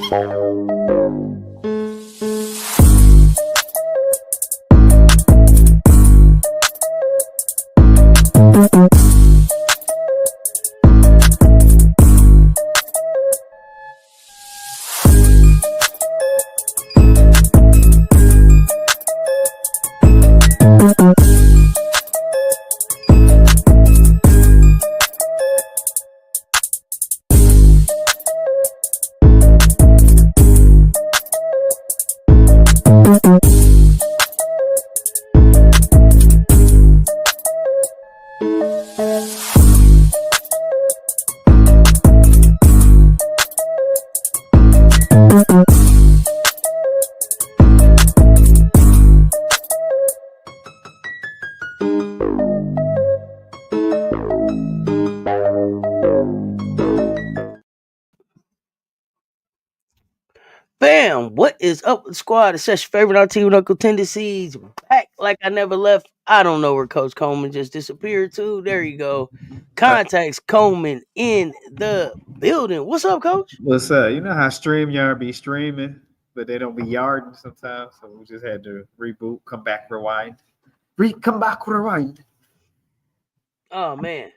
Bam! What is up with the squad? It's such favorite RT with Uncle Tendencies. Back like I never left. I don't know where Coach Coleman just disappeared to. There you go. Contacts Coleman in the building. What's up, Coach? What's up? You know how StreamYard be streaming, but they don't be yarding sometimes. So we just had to reboot, come back, rewind. Come back, rewind. Oh man.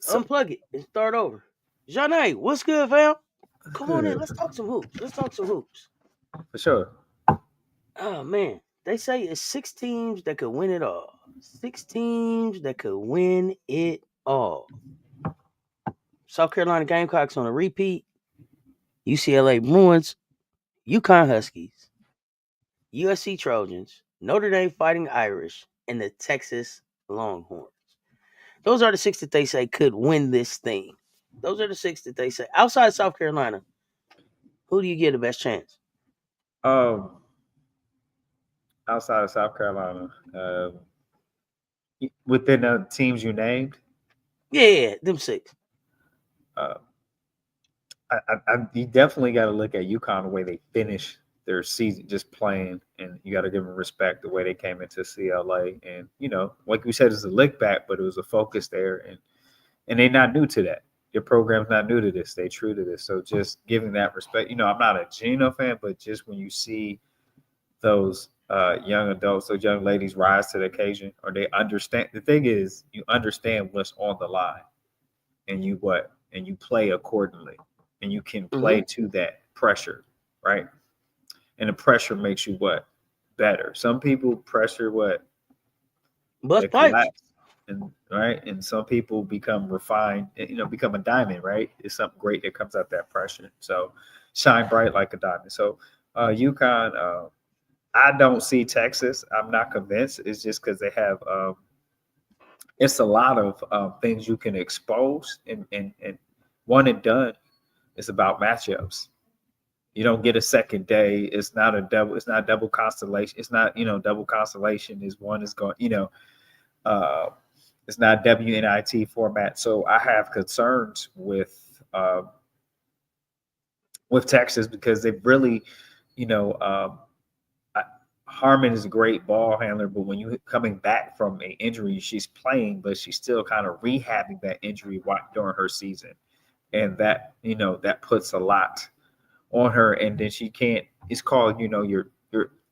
So, Unplug it and start over. Janae, what's good, fam? Come on in. Let's talk some hoops. for sure. Oh man. They say it's 6 teams that could win it all. 6 teams that could win it all. South Carolina Gamecocks on a repeat. UCLA Bruins, UConn Huskies, USC Trojans, Notre Dame Fighting Irish, and the Texas Longhorns. Those are the 6 that they say could win this thing. Those are the 6 that they say. Outside South Carolina, who do you give the best chance? Outside of South Carolina, within the teams you named, Yeah, them 6. You definitely got to look at UConn the way they finished their season, just playing, and you got to give them respect the way they came into CLA. And like we said, it's a lick back, but it was a focus there, and they're not new to that. Your program's not new to this; they true to this. So just giving that respect. I'm not a Geno fan, but just when you see those young adults, those young ladies rise to the occasion, or they understand. The thing is, you understand what's on the line, and you play accordingly. And you can play to that pressure, right? And the pressure makes you what? Better. Some people pressure what? Bust pipes. And right. And some people become refined, become a diamond, right? It's something great that comes out that pressure. So shine bright like a diamond. So UConn, I don't see Texas. I'm not convinced. It's just because they have it's a lot of things you can expose and one and done. It's about matchups. You don't get a second day. It's not double constellation. It's not, double constellation is one is going, it's not WNIT format. So I have concerns with Texas because they've really, Harmon is a great ball handler, but when you coming back from an injury, she's playing, but she's still kind of rehabbing that injury during her season. And that, that puts a lot on her. And then she can't, it's called,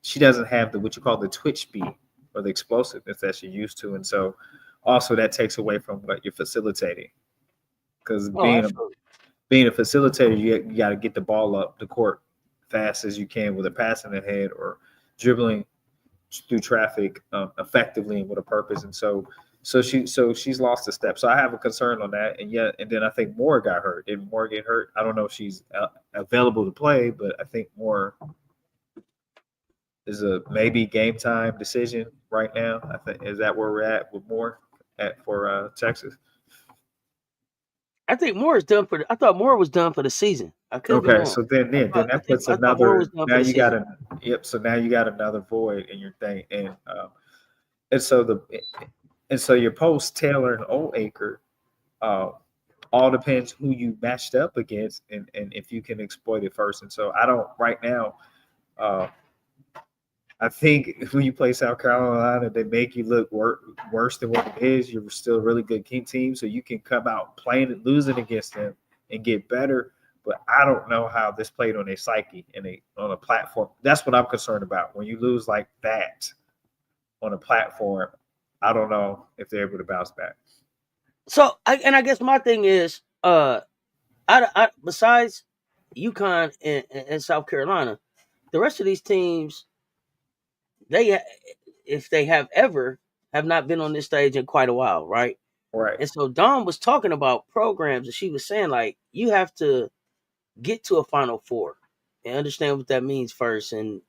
she doesn't have what you call the twitch speed or the explosiveness that she used to. And so also that takes away from what you're facilitating. Because being a facilitator, you got to get the ball up the court fast as you can with a pass in the head or dribbling through traffic effectively and with a purpose. And so she's lost a step. So I have a concern on that. And then I think Moore got hurt. Did Moore get hurt? I don't know if she's available to play, but I think Moore is a maybe game time decision right now. I think is that where we're at with Moore for Texas. I think Moore is done I thought Moore was done for the season. I could be wrong. So then that puts another. Now you got So now you got another void in your thing, and so your post Taylor and Oldacre, all depends who you matched up against and if you can exploit it first. And so I don't right now. I think when you play South Carolina, they make you look worse than what it is. You're still a really good team, so you can come out playing and losing against them and get better. but I don't know how this played on their psyche and on a platform. That's what I'm concerned about. When you lose like that on a platform, I don't know if they're able to bounce back. So, I guess my thing is, besides UConn and South Carolina, the rest of these teams, they, if they have ever, have not been on this stage in quite a while, right? Right. And so Dawn was talking about programs, and she was saying like you have to get to a Final Four and understand what that means first, and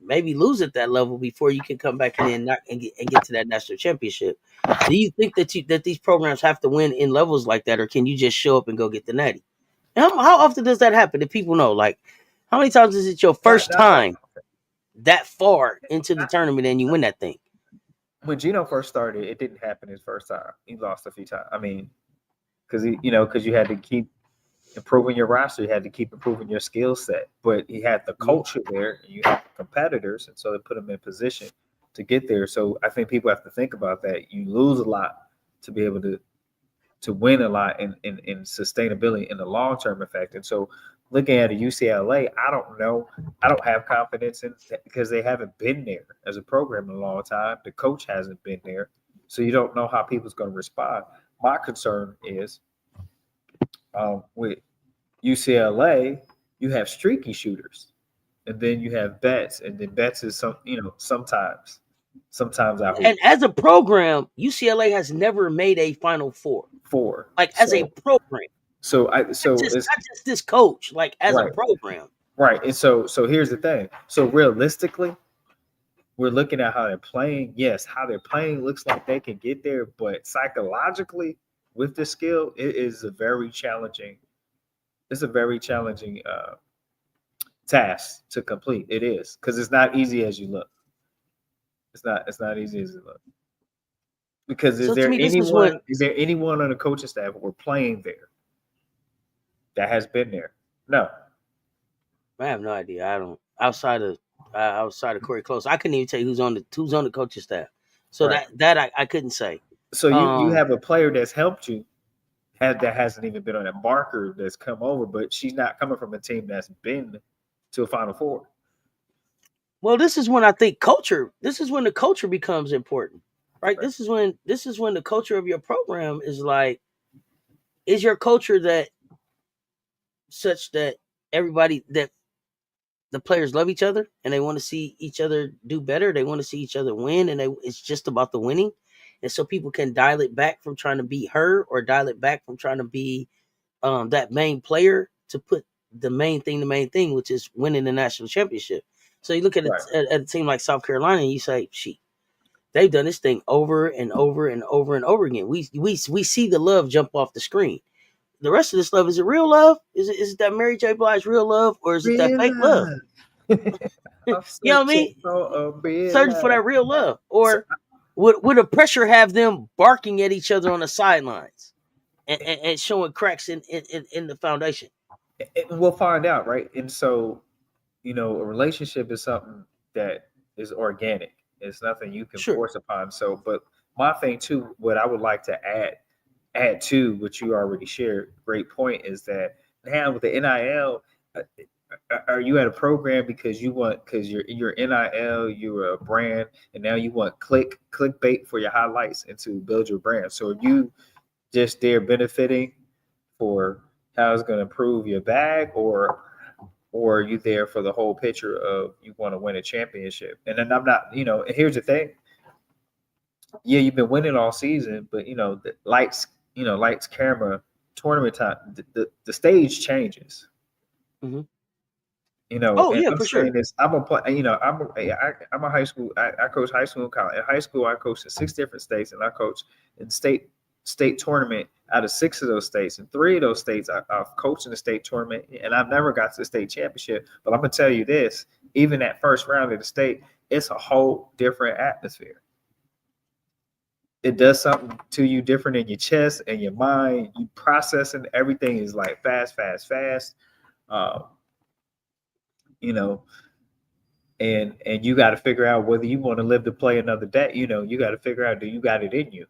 maybe lose at that level before you can come back in and get to that national championship. Do you think that these programs have to win in levels like that, or can you just show up and go get the natty? And how often does that happen? Do people know? Like, how many times is it your first Not that time that far into the tournament and you win that thing? when Gino first started, it didn't happen his first time. He lost a few times. I mean, because you had to keep improving your roster, you had to keep improving your skill set. But he had the culture there, and you had competitors, and so they put him in position to get there. So I think people have to think about that. You lose a lot to be able to win a lot in sustainability in the long term effect. And so looking at a UCLA, I don't know. I don't have confidence in that because they haven't been there as a program in a long time. The coach hasn't been there. So you don't know how people's going to respond. My concern is with UCLA, you have streaky shooters, and then you have bets, and then bets is sometimes I hoop And as a program, UCLA has never made a Final Four. four. Like as a program, It's not just this coach. Like as a right, program. right. And so here's the thing. So realistically, we're looking at how they're playing. Yes, how they're playing looks like they can get there, but psychologically, with the skill, it is a very challenging. It's a very challenging task to complete. It is because it's not easy as you look. It's not. It's not easy as it looks. Because So to me, this is what is there anyone on the coaching staff or playing there that has been there? No. I have no idea. I don't outside of Corey Close. I couldn't even tell you who's on the coaching staff. So Right. I couldn't say. So you have a player that's helped you that hasn't even been on that marker that's come over, but she's not coming from a team that's been to a Final Four. Well, this is when I think culture. This is when the culture becomes important, right? Right. This is when the culture of your program is like, is your culture that such that everybody that the players love each other and they want to see each other do better. They want to see each other win, and it's just about the winning. And so people can dial it back from trying to be her or dial it back from trying to be that main player to put the main thing, which is winning the national championship. So you look at Right. at a team like South Carolina and you say, "She, they've done this thing over and over and over and over again." We see the love jump off the screen. The rest of this love, is it real love? Is it that Mary J. Blige real love, or is it that fake love? Real You I'm know what I searching mean? for a real Searching for love. that real love, So, or would the pressure have them barking at each other on the sidelines and showing cracks in the foundation? we'll find out, right? And so, a relationship is something that is organic. It's nothing you can Sure. force upon. So, but my thing too, what I would like to add to what you already shared, great point, is that now with the NIL, are you at a program because you're NIL, you're a brand, and now you want clickbait for your highlights and to build your brand. So are you just there benefiting for how it's going to improve your bag, or are you there for the whole picture of you want to win a championship? And then I'm not, and here's the thing. Yeah, you've been winning all season, but the lights, camera, tournament time, the stage changes. Mm-hmm. Oh And yeah, I'm for sure. saying this. I'm a play. I'm a high school. I coach high school and college. In high school, I coached in 6 different states, and I coached in state tournament out of 6 of those states. And 3 of those states, I've coached in the state tournament, and I've never got to the state championship. But I'm gonna tell you this: even that first round of the state, it's a whole different atmosphere. It does something to you different in your chest and your mind. You processing everything is like fast, fast, fast. Um, you know, and you got to figure out whether you want to live to play another day. You got to figure out, do you got it in you?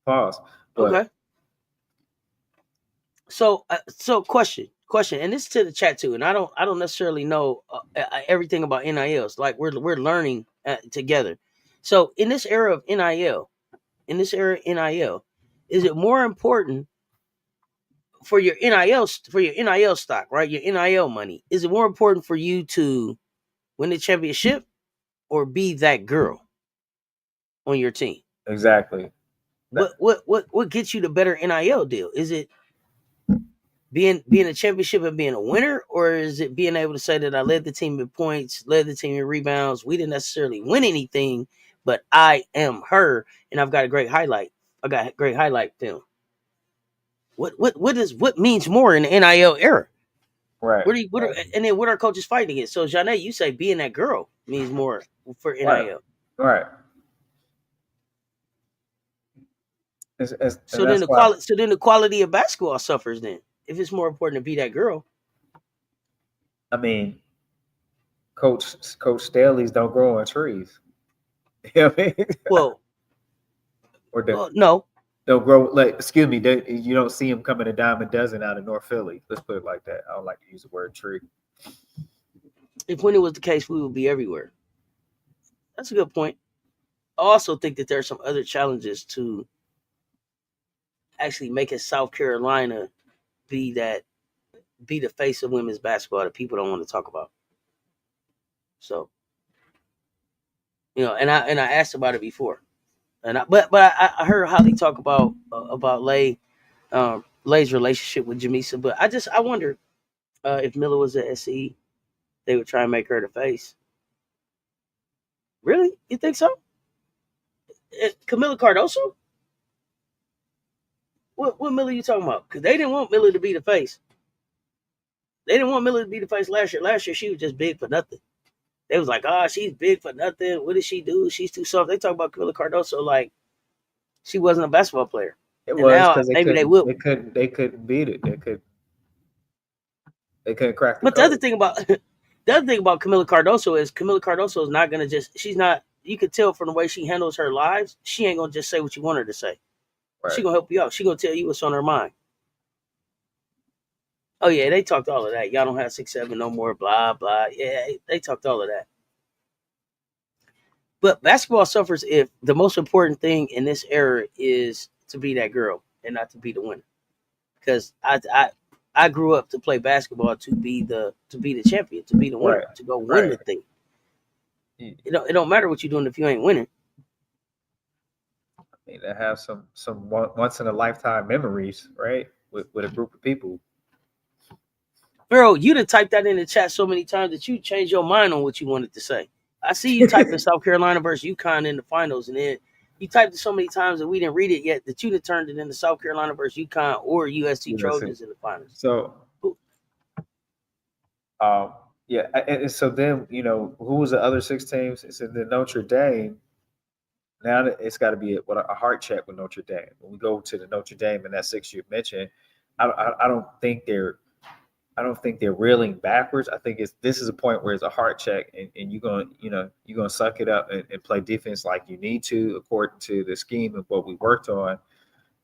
Pause. But Okay. So question, and this is to the chat too. And I don't necessarily know everything about NILs. Like we're learning together. So in this era of NIL, is it more important for your NIL stock, right? Your NIL money. Is it more important for you to win the championship or be that girl on your team? Exactly. What gets you the better NIL deal? Is it being a championship and being a winner, or is it being able to say that I led the team in points, led the team in rebounds? We didn't necessarily win anything, but I am her, and I've got a great highlight. I got a great highlight film. What means more in the NIL era? Right. And then what are coaches fighting against? So Janae, you say being that girl means more for Right. NIL. Right. And So then that's why, the quality of basketball suffers then if it's more important to be that girl. I mean, Coach Staley's don't grow on trees. You know what I mean? Well, Or no. they'll grow, like, excuse me, you don't see them coming a dime a dozen out of North Philly. Let's put it like that. I don't like to use the word tree. If when it was the case, we would be everywhere. That's a good point. I also think that there are some other challenges to actually making South Carolina be the face of women's basketball that people don't want to talk about. So, and I asked about it before, but I heard Holly talk about Lay's relationship with Jamisa. But I wonder if Miller was at SC, they would try and make her the face. Really, you think so? Camila Cardoso? What Miller you talking about? Because they didn't want Miller to be the face. They didn't want Miller to be the face last year. Last year she was just big for nothing. They was like, she's big for nothing. What does she do? She's too soft. They talk about Camila Cardoso like she wasn't a basketball player. It And was now because maybe they will. they couldn't beat it. They couldn't crack the But the other code. thing about Camila Cardoso is not gonna just she's not you could tell from the way she handles her lives, she ain't gonna just say what you want her to say. Right. She gonna help you out. She gonna tell you what's on her mind. Oh yeah, they talked all of that. Y'all don't have 6'7" no more, blah blah. Yeah, they talked all of that. But basketball suffers if the most important thing in this era is to be that girl and not to be the winner. Because I grew up to play basketball to be the champion, to be the winner, Right. to go win the thing. It don't matter what you're doing if you ain't winning. I mean, to have some once in a lifetime memories, right, with a group of people. Bro, you done typed that in the chat so many times that you changed your mind on what you wanted to say. I see you typing South Carolina versus UConn in the finals, and then you typed it so many times that we didn't read it yet that you done turned it into South Carolina versus UConn or USC Trojans in the finals. So, yeah, and so then who was the other 6 teams? It's in the Notre Dame. Now it's got to be a heart check with Notre Dame. When we go to the Notre Dame and that 6 you mentioned, I don't think they're reeling backwards. I think this is a point where it's a heart check, and you're gonna suck it up and play defense like you need to according to the scheme of what we worked on,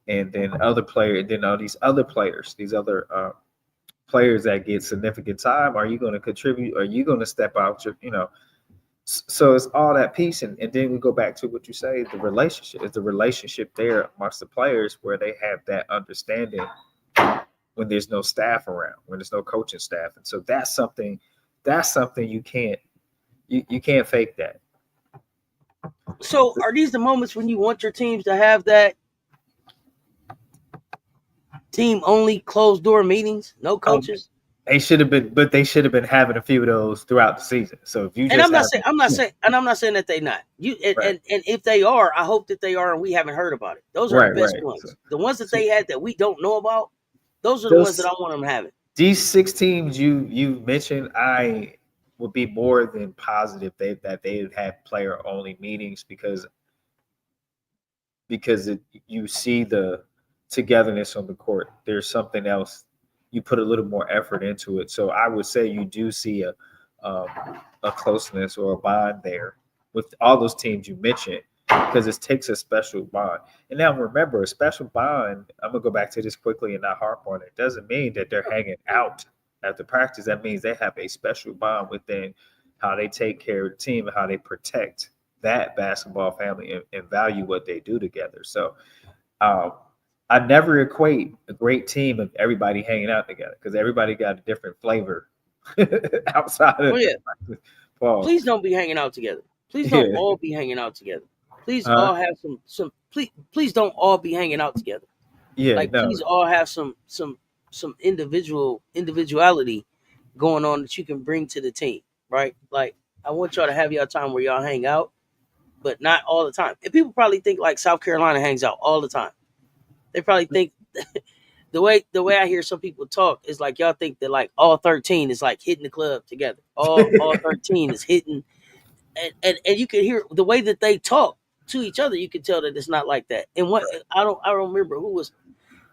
and then all these other players, players that get significant time. Are you going to contribute? Are you going to step out? So it's all that piece, and then we go back to what you say. The relationship is the relationship there amongst the players where they have that understanding when there's no staff around, when there's no coaching staff, and so that's something you can't fake that. So are these the moments when you want your teams to have that team only closed door meetings, no coaches? They should have been having a few of those throughout the season. So if you just I'm not saying that they not. And if they are, I hope that they are, and we haven't heard about it. Those are the best ones. So, the ones that they had that we don't know about, those are the ones that I want them having. These 6 teams you mentioned, I would be more than positive that they would have player only meetings because you see the togetherness on the court. There's something else. You put a little more effort into it. So I would say you do see a closeness or a bond there with all those teams you mentioned. because it takes a special bond. And now remember, a special bond, I'm gonna go back to this quickly and not harp on it, doesn't mean that they're hanging out after practice. That means they have a special bond within how they take care of the team and how they protect that basketball family and value what they do together. So um, I never equate a great team of everybody hanging out together because everybody got a different flavor outside Oh of yeah. the pause. Please don't be hanging out together. Please don't Yeah. all be hanging out together. Please Uh, all have some please don't all be hanging out together. yeah, Like no, please all have some individuality going on that you can bring to the team, right? Like I want y'all to have y'all time where y'all hang out, but not all the time. And people probably think like South Carolina hangs out all the time. They probably think the way I hear some people talk is like y'all think that like all 13 is like hitting the club together. All 13 is hitting, and you can hear the way that they talk to each other. You can tell that it's not like that. And what I don't remember who was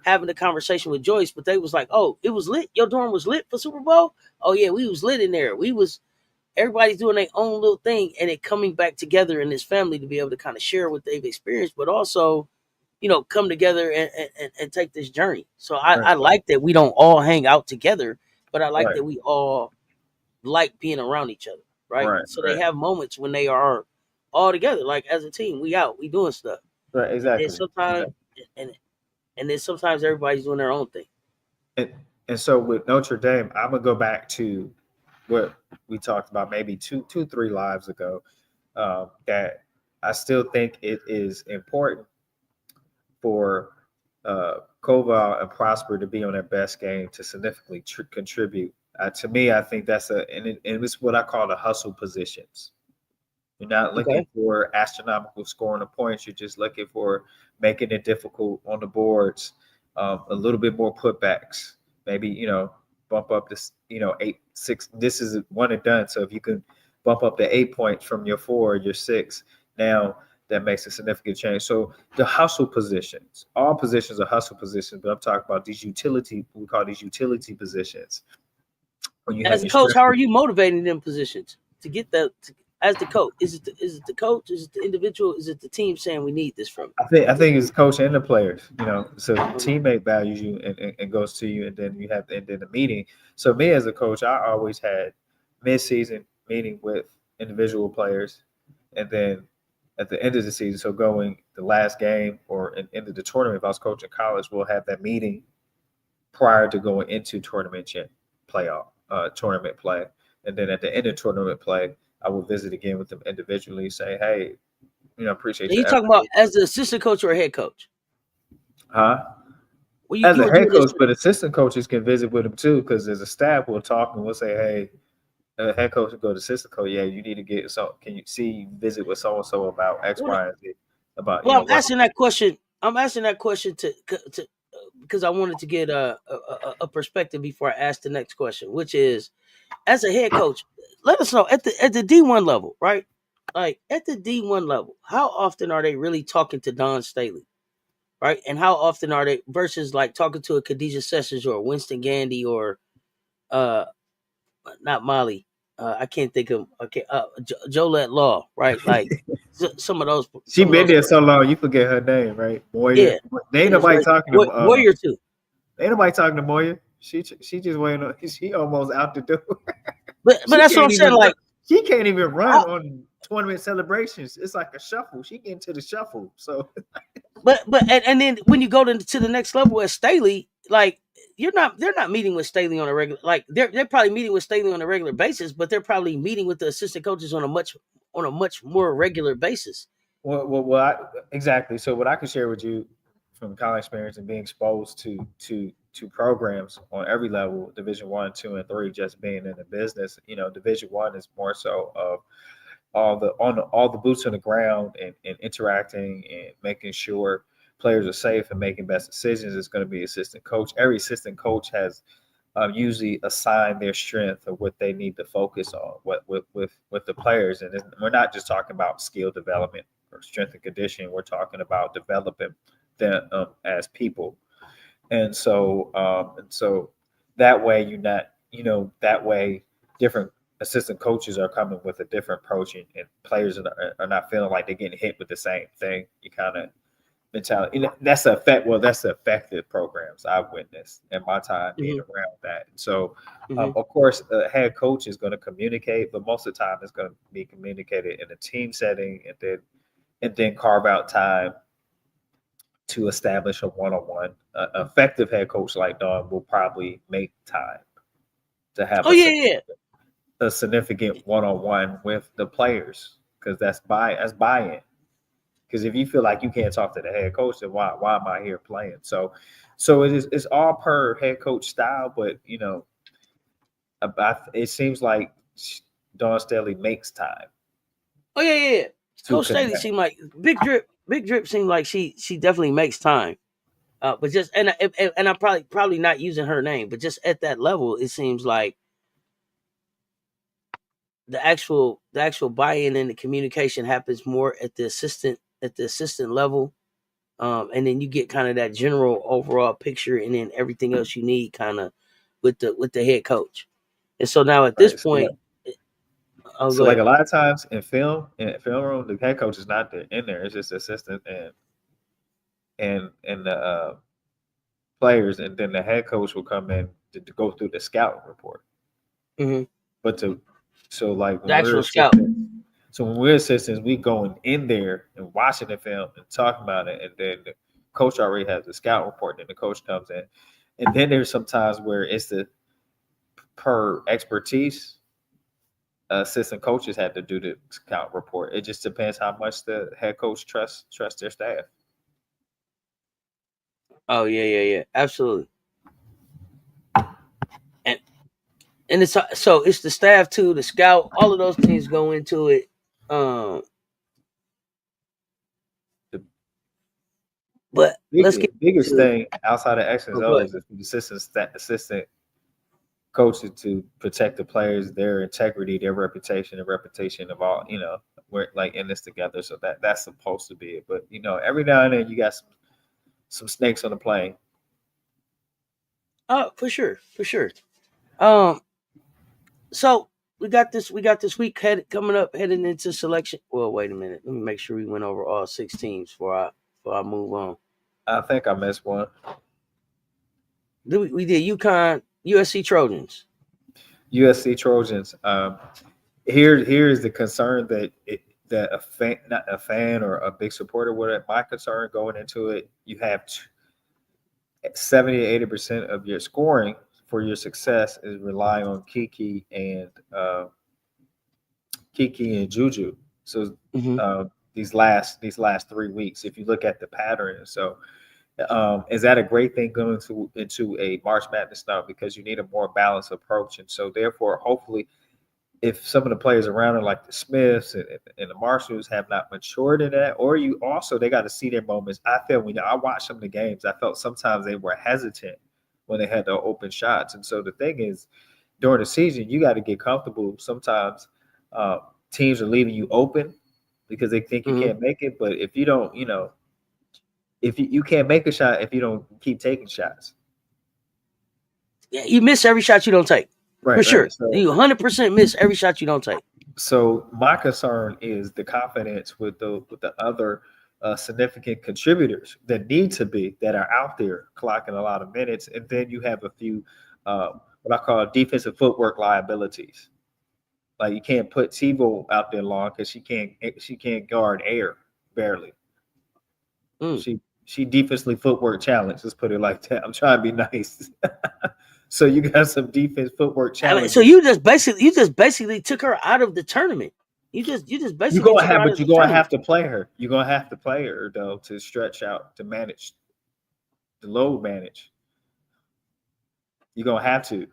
having a conversation with Joyce, but they was like, "Oh, it was lit. Your dorm was lit for Super Bowl. Oh yeah, we was lit in there. We was everybody's doing their own little thing, and it coming back together in this family to be able to kind of share what they've experienced, but also, come together and take this journey. So I right, like that we don't all hang out together, but I like right, that we all like being around each other, right? right, So they right, have moments when they are all together, like as a team, we out, we doing stuff, right, and then exactly. sometimes and and then sometimes everybody's doing their own thing. And and so with Notre Dame, I'm gonna go back to what we talked about maybe two, 3 lives ago. That I still think it is important for Koval and Prosper to be on their best game to significantly contribute. To me, I think that's and it's what I call the hustle positions. You're not looking Okay. for astronomical scoring of points. You're just looking for making it difficult on the boards, a little bit more putbacks. Maybe bump up this 8-6. This is one and done. So if you can bump up to 8 points from your 4, your 6, now that makes a significant change. So the hustle positions, all positions are hustle positions, but I'm talking about these utility. We call these utility positions. When you have As a your coach, how strength. are you motivating them positions to get as the coach? Is it the coach? Is it the individual? Is it the team saying we need this from I think it's coach and the players. So the you? teammate values you and goes to you, and then you have and then the meeting. So me as a coach, I always had mid-season meeting with individual players, and then at the end of the season, so going the last game or in end of the tournament, if I was coaching college, we'll have that meeting prior to going into tournament play, and then at the end of tournament play, I will visit again with them individually, say, hey, appreciate Now you your talking effort. about as the assistant coach or a head coach? Huh? Well, you As you a were head doing this. coach, but assistant coaches can visit with him too, because as a staff, we'll talk and we'll say, "Hey, head coach will go to assistant coach. Yeah, you need to get so. Can you see visit with so and so about X, Well, Y, and Z about well, I'm what." asking that question. I'm asking that question to because I wanted to get a perspective before I ask the next question, which is as a head coach, let us know at the D1 level, right? Like at the D1 level, how often are they really talking to Don Staley, right? And how often are they versus like talking to a Khadijah Sessions or a Winston Gandy or uh not Molly. I can't think of okay Jolette Law, right? Like some of those She some of been those there so long, you forget her name, right? Moya. yeah. They ain't And it's nobody talking to. Warrior too. Ain't nobody talking to Moya. She just waiting. She almost out the door. But She that's what I'm can't saying. even run. Like, She can't even run how, on tournament celebrations. It's like a shuffle. She get into the shuffle. So and then when you go to the next level at Staley, like they're not meeting with Staley on a regular like they're probably meeting with Staley on a regular basis, but they're probably meeting with the assistant coaches on a much more regular basis. exactly. So what I can share with you from college experience and being exposed to programs on every level, Division 1, 2, and 3, just being in the business. Division 1 is more so of all the boots on the ground and interacting and making sure players are safe and making best decisions. Is going to be assistant coach. Every assistant coach has usually assigned their strength or what they need to focus on with the players. And we're not just talking about skill development or strength and conditioning. We're talking about developing them as people. And so that way you're not, that way different assistant coaches are coming with a different approach, and players are not feeling like they're getting hit with the same thing. You kind of mentality. And that's the effect. Well, that's the effective programs I've witnessed in my time being Mm-hmm. around that. So, Mm-hmm. of course, a head coach is going to communicate, but most of the time it's going to be communicated in a team setting, and then carve out time to establish a one-on-one. Effective head coach like Don will probably make time to have Oh yeah, yeah. a significant one-on-one with the players, because that's buy-in. Because if you feel like you can't talk to the head coach, then why am I here playing? So it's all per head coach style, but it seems like Dawn Staley makes time Oh yeah, yeah. to Coach Staley connect. seemed like Big Drip seemed like she definitely makes time. But just and I'm probably not using her name, but just at that level, it seems like the actual buy-in and the communication happens more at the assistant level, and then you get kind of that general overall picture, and then everything else you need kind of with the head coach. And so now at this Right. So like, point, oh, so go like ahead. a lot of times in film room, the head coach is not there in there. It's just the assistant and the players, and then the head coach will come in to go through the scouting report. Hmm. But to so like The when we're actual scout. assistants, so when we're assistants, we going in there and watching the film and talking about it, and then the coach already has the scout report, and the coach comes in, and then there's some times where it's the per expertise. Assistant coaches had to do the scout report. It just depends how much the head coach trusts their staff. Oh yeah, yeah, yeah, absolutely. And it's so it's the staff too, the scout, all of those things go into it. Um, The but let's get biggest to thing outside of X and oh, go ahead. O's is the assistant coaches to protect the players, their integrity, their reputation, the reputation of all. We're like in this together, so that's supposed to be it. But every now and then you got some snakes on the plane. Oh, for sure, for sure. Um, so we got this week coming up, heading into selection. Well, wait a minute. Let me make sure we went over all 6 teams before I move on. I think I missed one. We did UConn, USC Trojans. USC Trojans. Here's the concern that a fan, not a fan or a big supporter would. My concern going into it, you have 70 to 80% of your scoring for your success is relying on Kiki and Juju. So Mm-hmm. these last 3 weeks, if you look at the pattern, so is that a great thing going into a March Madness now, because you need a more balanced approach, and so therefore, hopefully, if some of the players around it, like the Smiths and the Marshalls, have not matured in that, or you also they got to see their moments. I feel when I watched some of the games, I felt sometimes they were hesitant when they had the open shots, and so the thing is, during the season, you got to get comfortable. Sometimes uh, teams are leaving you open because they think you Mm-hmm. can't make it, but if you don't, if you can't make a shot if you don't keep taking shots. Yeah, you miss every shot you don't take. For Right, sure. right. So You 100% miss every shot you don't take. so my concern is the confidence with the other significant contributors that are out there clocking a lot of minutes, and then you have a few what I call defensive footwork liabilities. Like you can't put TiVo out there long because she can't guard air barely. Mm. She defensively footwork challenged. Let's put it like that. I'm trying to be nice. So you got some defense footwork I mean, so challenges. you just basically took her out of the tournament. You just You're basically gonna took her have, out but of you're the gonna tournament. have to play her. You're gonna have to play her though to stretch out to manage the load manage. You're gonna have to.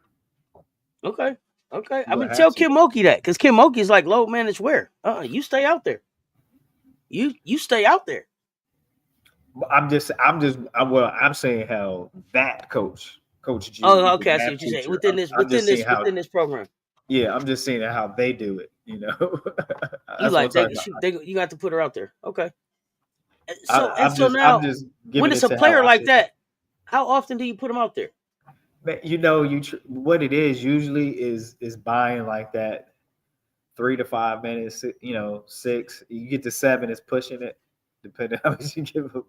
Okay. Okay. I You're mean, gonna have tell to. Kim Mulkey that, because Kim Mulkey is like low managed where. You stay out there. You stay out there. I'm saying how that Coach G, Oh, the okay. I see math what you're saying. teacher. Within I'm, this, I'm within just seeing this, how. within this program, Yeah, I'm just seeing how they do it. you That's what I'm like talking about. you got to put her out there. Okay. So I'm now, just when giving it's it a to how player I like see it. that, how often do you put them out there? Man, what it is usually is buying like that. 3 to 5 minutes, 6. You get to 7, it's pushing it, depending how much you give them,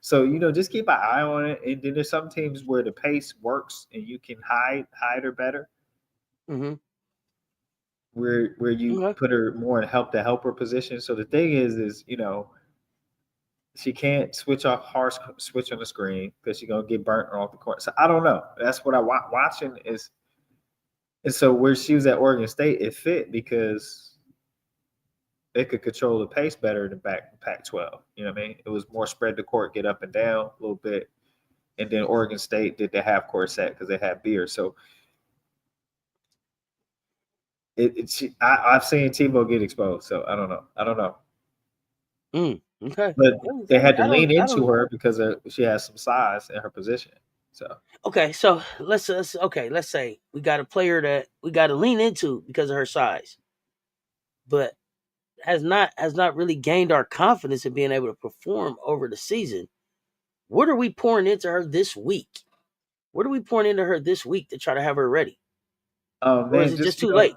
So, just keep an eye on it. And then there's some teams where the pace works and you can hide her better, Mm-hmm. where you Okay. put her more in helper position. So the thing is, she can't harsh switch on the screen because she's gonna get burnt off the court. So I don't know. That's what I watching is. And so where she was at Oregon State, it fit because they could control the pace better than back Pac-12. You know what I mean? It was more spread the court, get up and down a little bit, and then Oregon State did the half court set because they had beer. So I've seen Tebow get exposed. So I don't know. Okay. But they had to I lean don't. into her because she has some size in her position. So Okay, so let's say we got a player that we got to lean into because of her size, but has not really gained our confidence in being able to perform over the season. What are we pouring into her this week? What are we pouring into her this week to try to have her ready? Or is man, it just just too late?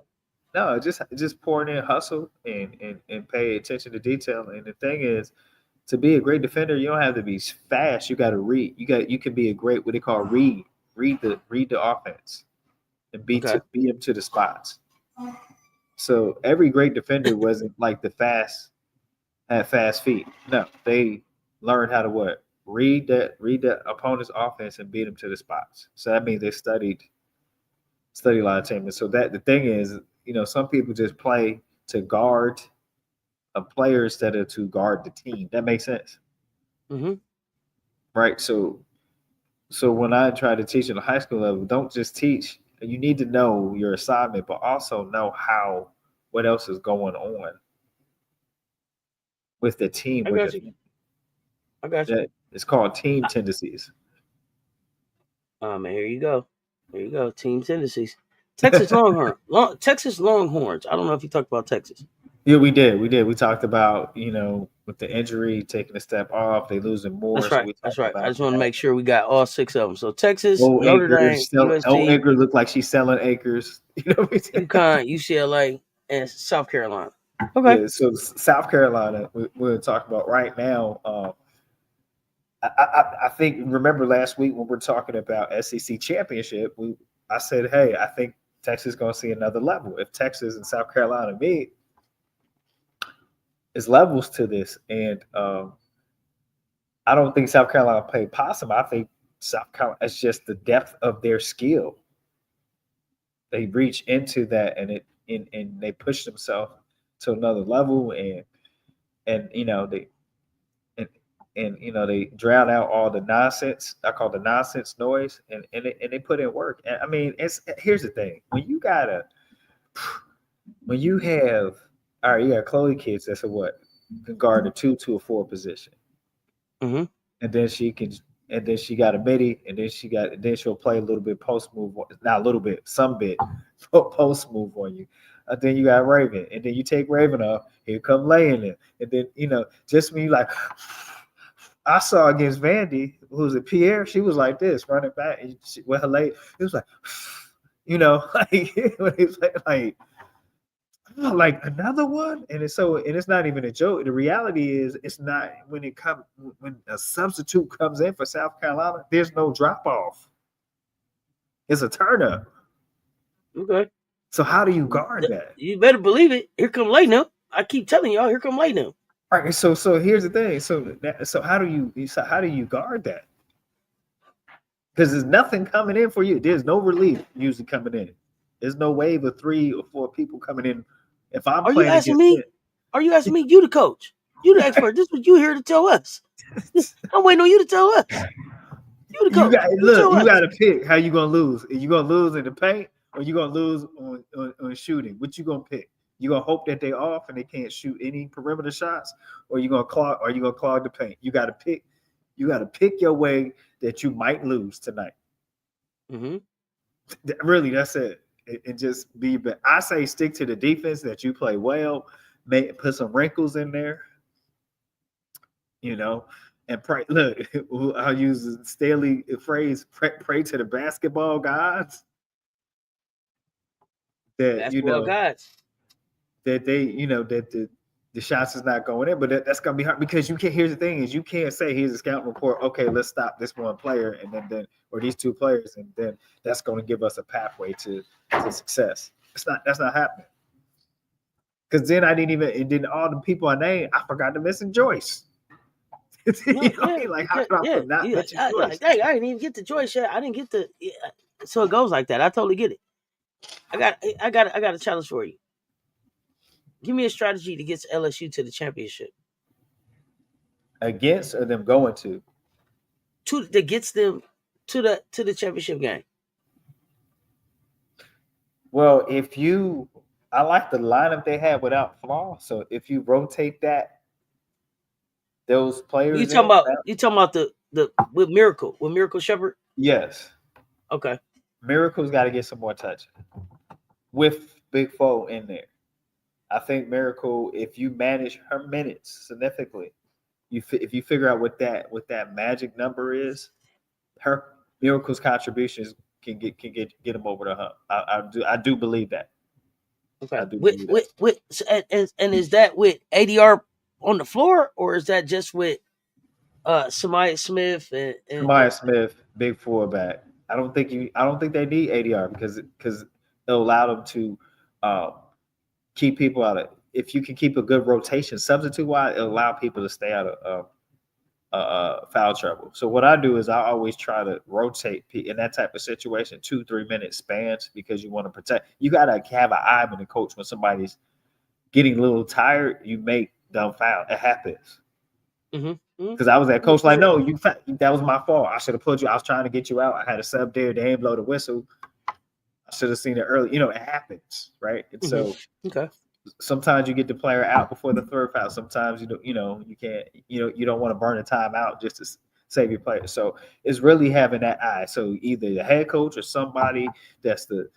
no, just pouring in hustle and pay attention to detail. And the thing is, to be a great defender, you don't have to be fast. You got to read. You can be a great what they call read the offense and Okay. beat them to the spots. So every great defender wasn't like had fast feet. No, they learned how to what read that opponent's offense and beat them to the spots. So that means they study a lot of team. And so that the thing is, some people just play to guard a player instead of to guard the team. That makes sense, Mm-hmm. right? So when I try to teach at the high school level, don't just teach. You need to know your assignment, but also know what else is going on with the team. I got you. I got you. That it's called team tendencies. Man, here you go. Here you go. Team tendencies. Texas Longhorns. I don't know if you talked about Texas. Yeah, we did. We did. We talked about, with the injury, taking a step off, they losing more. That's So right. we That's talked right. I about just want to that. make sure we got all 6 of them. So Texas, Old Notre Dame, Acres, Old USC, Acres look like she's selling acres. You know what I'm saying? UConn, UCLA, and South Carolina. Okay. Yeah. So South Carolina, we're talking about right now. I think remember last week when we're talking about SEC championship, I said, hey, I think Texas is going to see another level. If Texas and South Carolina meet, there's levels to this, and I don't think South Carolina played possum. I think South Carolina, it's just the depth of their skill. They reach into that and they push themselves to another level and and they drown out all the nonsense. I call the nonsense noise and they put in work. And I mean, here's the thing. When you have all right, you got Chloe Kids that's a what? Can guard a 2 to a 4 position. Mm-hmm. And then she got a midi, and then she'll play a little bit post move, not a little bit, some bit post move on you. And then you got Raven, and then you take Raven off, here come laying it, and then just when you like, I saw against Vandy, who's a Pierre, she was like this running back, and with her leg, it was like, like like another one, and it's not even a joke. The reality is it's not when a substitute comes in for South Carolina, there's no drop off. It's a turn up. Okay. So how do you guard that? You better believe it. Here come late now. I keep telling y'all, here come late now. All right. So here's the thing. So how do you guard that? Because there's nothing coming in for you. There's no relief usually coming in. There's no wave of 3 or 4 people coming in. If I'm Are you playing asking against me? it, Are you asking me? You the coach. You the expert. This is what you here to tell us. I'm waiting on you to tell us. You the you coach. got You look. tell You us. got to pick how you gonna lose. Are you gonna lose in the paint, or you gonna lose on shooting? What you gonna pick? You gonna hope that they off and they can't shoot any perimeter shots, or you gonna clog? Or you gonna clog the paint? You got to pick. You got to pick your way that you might lose tonight. Mm-hmm. Really, that's it. And just be. But I say stick to the defense that you play well. Put some wrinkles in there. And pray. Look, I'll use the Staley phrase: pray to the basketball gods that Basketball gods. that they, that the shots is not going in, but that's gonna be hard because you can't. Here's the thing: is you can't say here's a scout report. Okay, let's stop this one player and then or these two players, and then that's going to give us a pathway to success. That's not happening. Because then I didn't even, and then all the people I named, I forgot to mention Joyce. No, yeah, Like how could I not mention Joyce? like, hey, I didn't even get the Joyce yet. I didn't get the. Yeah. So it goes like that. I totally get it. I got a challenge for you. Give me a strategy to get LSU to the championship. Against or them going to? That gets them to the championship game. Well, I like the lineup they had without Flaw. So if you rotate those players, You talking about the with Miracle Shepherd? Yes. Okay. Miracle's got to get some more touch with Big Foe in there. I think Miracle, if you manage her minutes significantly, if you figure out what that magic number is, her Miracle's contributions can get them over the hump. I do believe that. Okay. And is that with ADR on the floor, or is that just with Samaya Smith and Samaya Smith, big fullback. I don't think they need ADR because it'll allow them to keep people out of. If you can keep a good rotation substitute wise, it'll allow people to stay out of foul trouble. So what I do is I always try to rotate in that type of situation 2-3 minute spans because you want to protect. You got to have an eye on the coach when somebody's getting a little tired. You make dumb foul. It happens. Because I was that coach like, no, that was my fault. I should have put you. I was trying to get you out. I had a sub there. They didn't blow the whistle. I should have seen it early. It happens, right? And so sometimes you get the player out before the third foul. Sometimes you can't. You don't want to burn the time out just to save your player. So it's really having that eye. So either the head coach or somebody that's the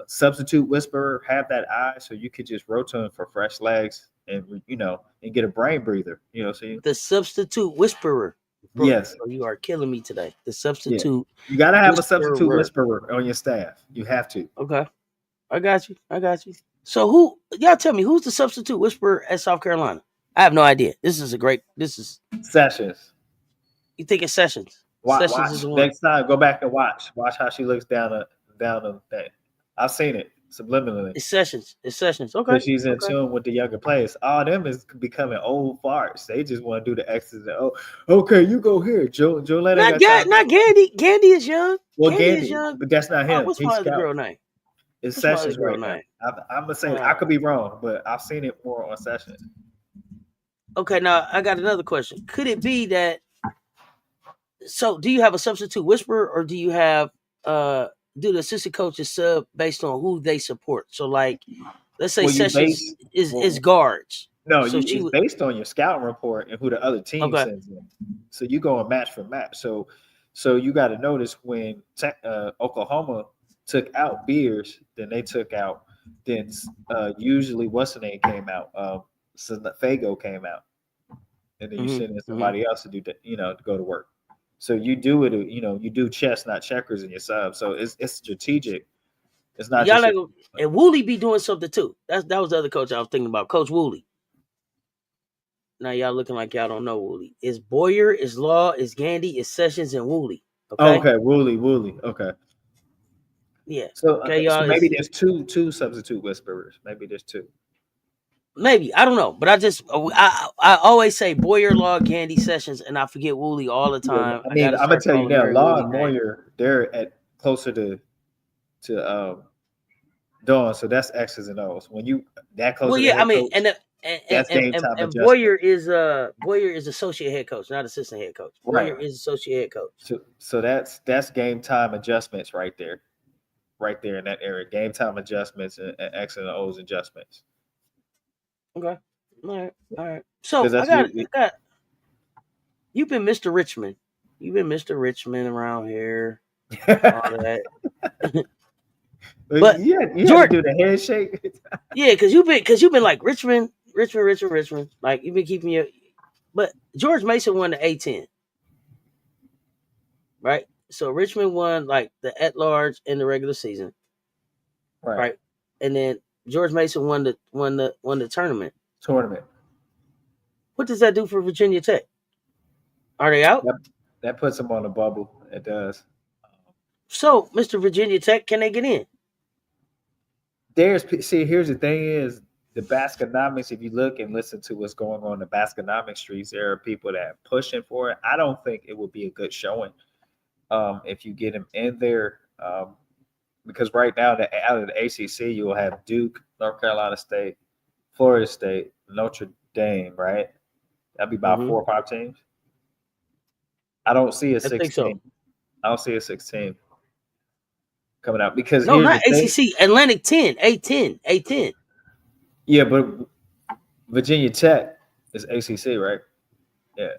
substitute whisperer have that eye, so you could just rotate for fresh legs and and get a brain breather. So the substitute whisperer. Bro, yes, you are killing me today. The substitute. Yeah. You got to have a substitute whisperer on your staff. You have to. Okay, I got you. So y'all tell me who's the substitute whisperer at South Carolina? I have no idea. This is Sessions. You think it's Sessions? Watch. Sessions is the one. Next time, go back and watch. Watch how she looks down the thing. I've seen it subliminally. It's Sessions. Okay. Because she's in tune with the younger players. All them is becoming old farts. They just want to do the X's and okay, you go here, Joe. Not Gandy. Gandy is young. Well, Gandy is young, but that's not him. What's my other girl name? It's Sessions right now. I'm gonna say I could be wrong, but I've seen it more on Sessions. Okay, now I got another question. Could it be that? So, do you have a substitute whisperer, or do you have do the assistant coaches sub based on who they support? So, like, let's say Sessions is guards. No, it's based on your scouting report and who the other team sends in. So you go and match for match. So you got to notice when Oklahoma took out Beers, then they took out. Then usually what's the name came out. So Fago came out, and then you send in somebody else to do that. To go to work. So you do it. You do chess, not checkers in your sub. So it's strategic. It's not. And Woolley be doing something too. That was the other coach I was thinking about, Coach Woolley. Now y'all looking like y'all don't know Woolley. It's Boyer, it's Law, it's Gandy, it's Sessions, and Woolley. Okay, Woolley. Okay. Yeah. So, so maybe there's two substitute whisperers. Maybe there's two. Maybe, I don't know, but I always say Boyer, Law, Gandy, Sessions, and I forget Woolley all the time. Yeah, I'm gonna tell you now, Law and Boyer, they're at closer to Dawn, so that's X's and O's. When you that close, well, yeah, I mean, coach, and Boyer is associate head coach, not assistant head coach. Boyer is associate head coach. So that's game time adjustments right there in that area. Game time adjustments and X and O's adjustments. Okay. All right. So I got. You've been Mr. Richmond. You've been Mr. Richmond around here. All that. But you George, do the handshake. Yeah, because you've been like Richmond. Like you've been keeping your. But George Mason won the A10. Right. So Richmond won like the at large in the regular season. Right. And then George Mason won the tournament. Tournament. What does that do for Virginia Tech? Are they out? That puts them on the bubble. It does. So, Mr. Virginia Tech, can they get in? Here's the thing is the Basconomics, if you look and listen to what's going on in the Basconomics streets, there are people that are pushing for it. I don't think it would be a good showing if you get them in there. Because right now, out of the ACC, you will have Duke, North Carolina State, Florida State, Notre Dame, right? That'd be about 4 or 5 teams. I don't see a 16. I think so. I don't see a 16 coming out because no, here's not the ACC. thing. Atlantic 10, A10. Yeah, but Virginia Tech is ACC, right? Yeah.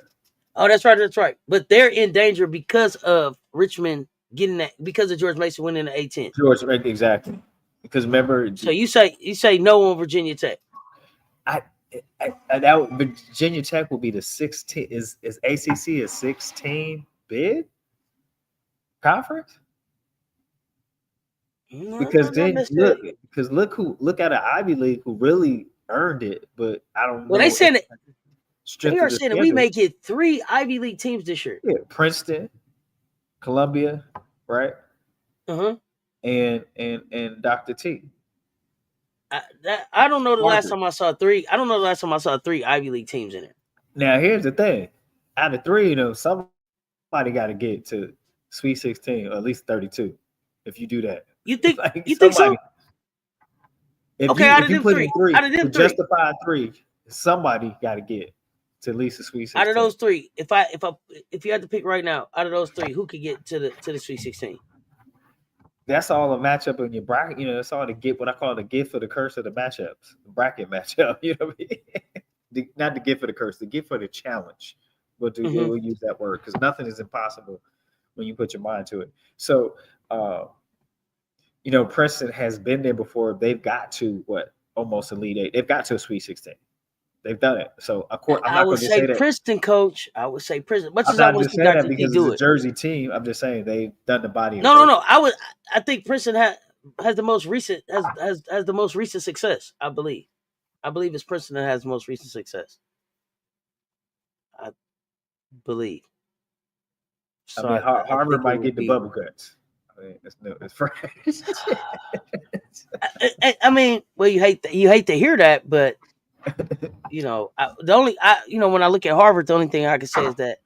Oh, that's right. But they're in danger because of Richmond getting that, because of George Mason winning the A10. George, exactly. Because remember, so you say no on Virginia Tech. That Virginia Tech will be the 16. Is ACC a 16 bid conference? No, Because then look at an Ivy League who really earned it, but I don't know. Well, they saying they are saying that we may get 3 Ivy League teams this year. Yeah, Princeton, Columbia, right? And Dr. T. I don't know the last time I saw 3. I don't know the last time I saw 3 Ivy League teams in it. Now here's the thing: out of 3, somebody got to get to Sweet 16 or at least 32. If you do that, you think think so? If you put in 3, to justify 3, somebody got to get to at least the Sweet 16. Out of those 3, if you had to pick right now, out of those 3, who could get to the Sweet 16? That's all a matchup in your bracket. That's all what I call the gift or the curse of the matchups, the bracket matchup. You know what I mean? Not the gift or the curse, the gift or the challenge. We'll use that word because nothing is impossible when you put your mind to it. So, Princeton has been there before. They've got to almost Elite 8. They've got to a Sweet 16. They've done it. So of course, I'm not going to say that. Princeton, coach. I would say Princeton. Much I'm as I not want just to saying see that because do it's a Jersey team. I'm just saying they've done the body. No. I think Princeton has the most recent has the most recent success. I believe it's Princeton that has the most recent success. I believe. So Harvard might get the bubble guts. It's fresh. I mean, well, you hate to hear that, but when I look at Harvard, the only thing I can say is that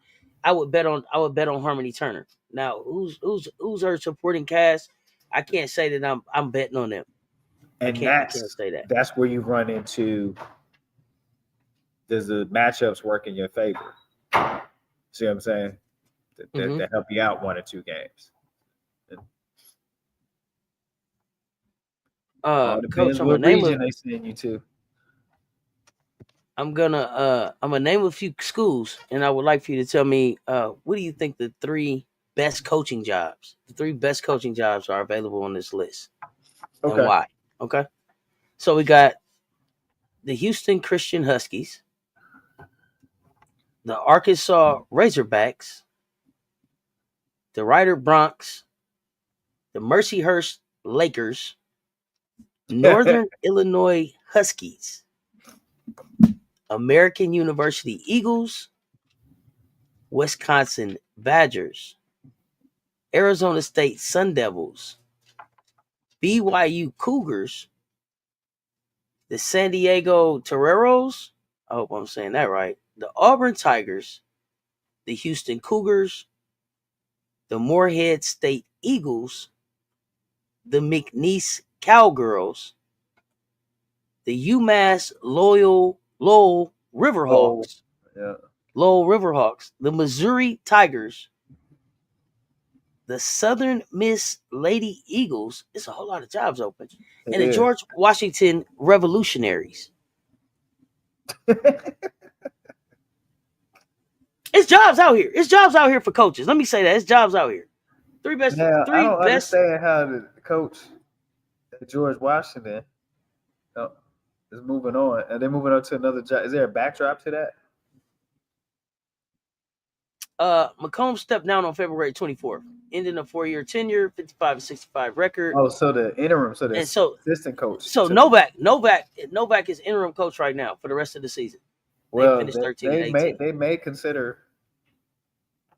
I would bet on Harmony Turner. Now, who's her supporting cast? I can't say that I'm betting on them. And I can't say that. That's where you run into, does the matchups work in your favor? See what I'm saying? That help you out 1 or 2 games. Coach, I'm what region they send you to. I'm gonna name a few schools, and I would like for you to tell me what do you think the 3 best coaching jobs? The 3 best coaching jobs are available on this list, and why? Okay, so we got the Houston Christian Huskies, the Arkansas Razorbacks, the Ryder Bronx, the Mercyhurst Lakers, Northern Illinois Huskies, American University Eagles, Wisconsin Badgers, Arizona State Sun Devils, BYU Cougars, the San Diego Toreros, I hope I'm saying that right, the Auburn Tigers, the Houston Cougars, the Morehead State Eagles, the McNeese Cowgirls, the UMass Lowell Riverhawks, the Missouri Tigers, the Southern Miss Lady Eagles. It's a whole lot of jobs open. And the George Washington Revolutionaries. It's jobs out here. It's jobs out here for coaches. Let me say that. It's jobs out here. I don't understand how the coach at George Washington is moving on. And they're moving on to another job. Is there a backdrop to that? McComb stepped down on February 24th. ending a 4-year tenure, 55-65 record. Oh, so the interim, so the And so assistant coach so took. Novak is interim coach right now for the rest of the season. They Well, finished 13-18. they may consider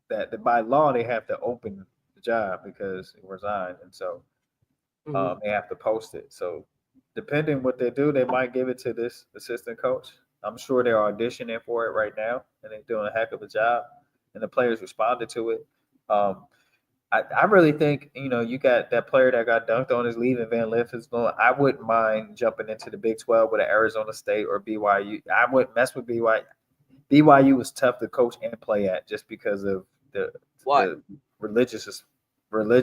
that by law they have to open the job because he resigned, and so they have to post it. So depending what they do, they might give it to this assistant coach. I'm sure they're auditioning for it right now, and they're doing a heck of a job. And the players responded to it. Um, I really think you got that player that got dunked on is leaving. Van Lith is going. I wouldn't mind jumping into the Big 12 with Arizona State or BYU. I wouldn't mess with BYU. BYU was tough to coach and play at just because of Why? the religious Really?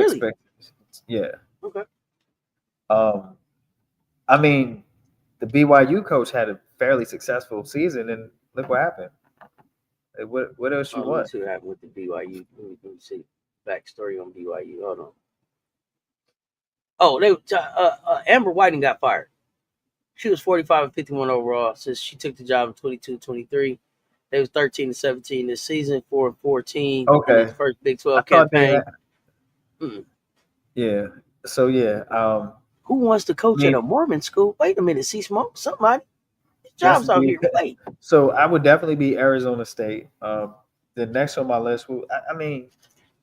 expectations. Yeah. Okay. I mean, the BYU coach had a fairly successful season, and look what happened. What else you Let me want? see what happened with the BYU. Let me see backstory on BYU. Hold on. Oh, Amber Whiting got fired. She was 45 and 51 overall since she took the job in 22-23. They was 13-17 this season, 4-14 in Okay, his first Big I 12 thought they campaign. had. Yeah. So yeah. Who wants to I coach at mean, a Mormon school? Wait a minute, see smoke. Somebody. His that's job's out here. Wait. so I would definitely be Arizona State. The next on my list, I mean,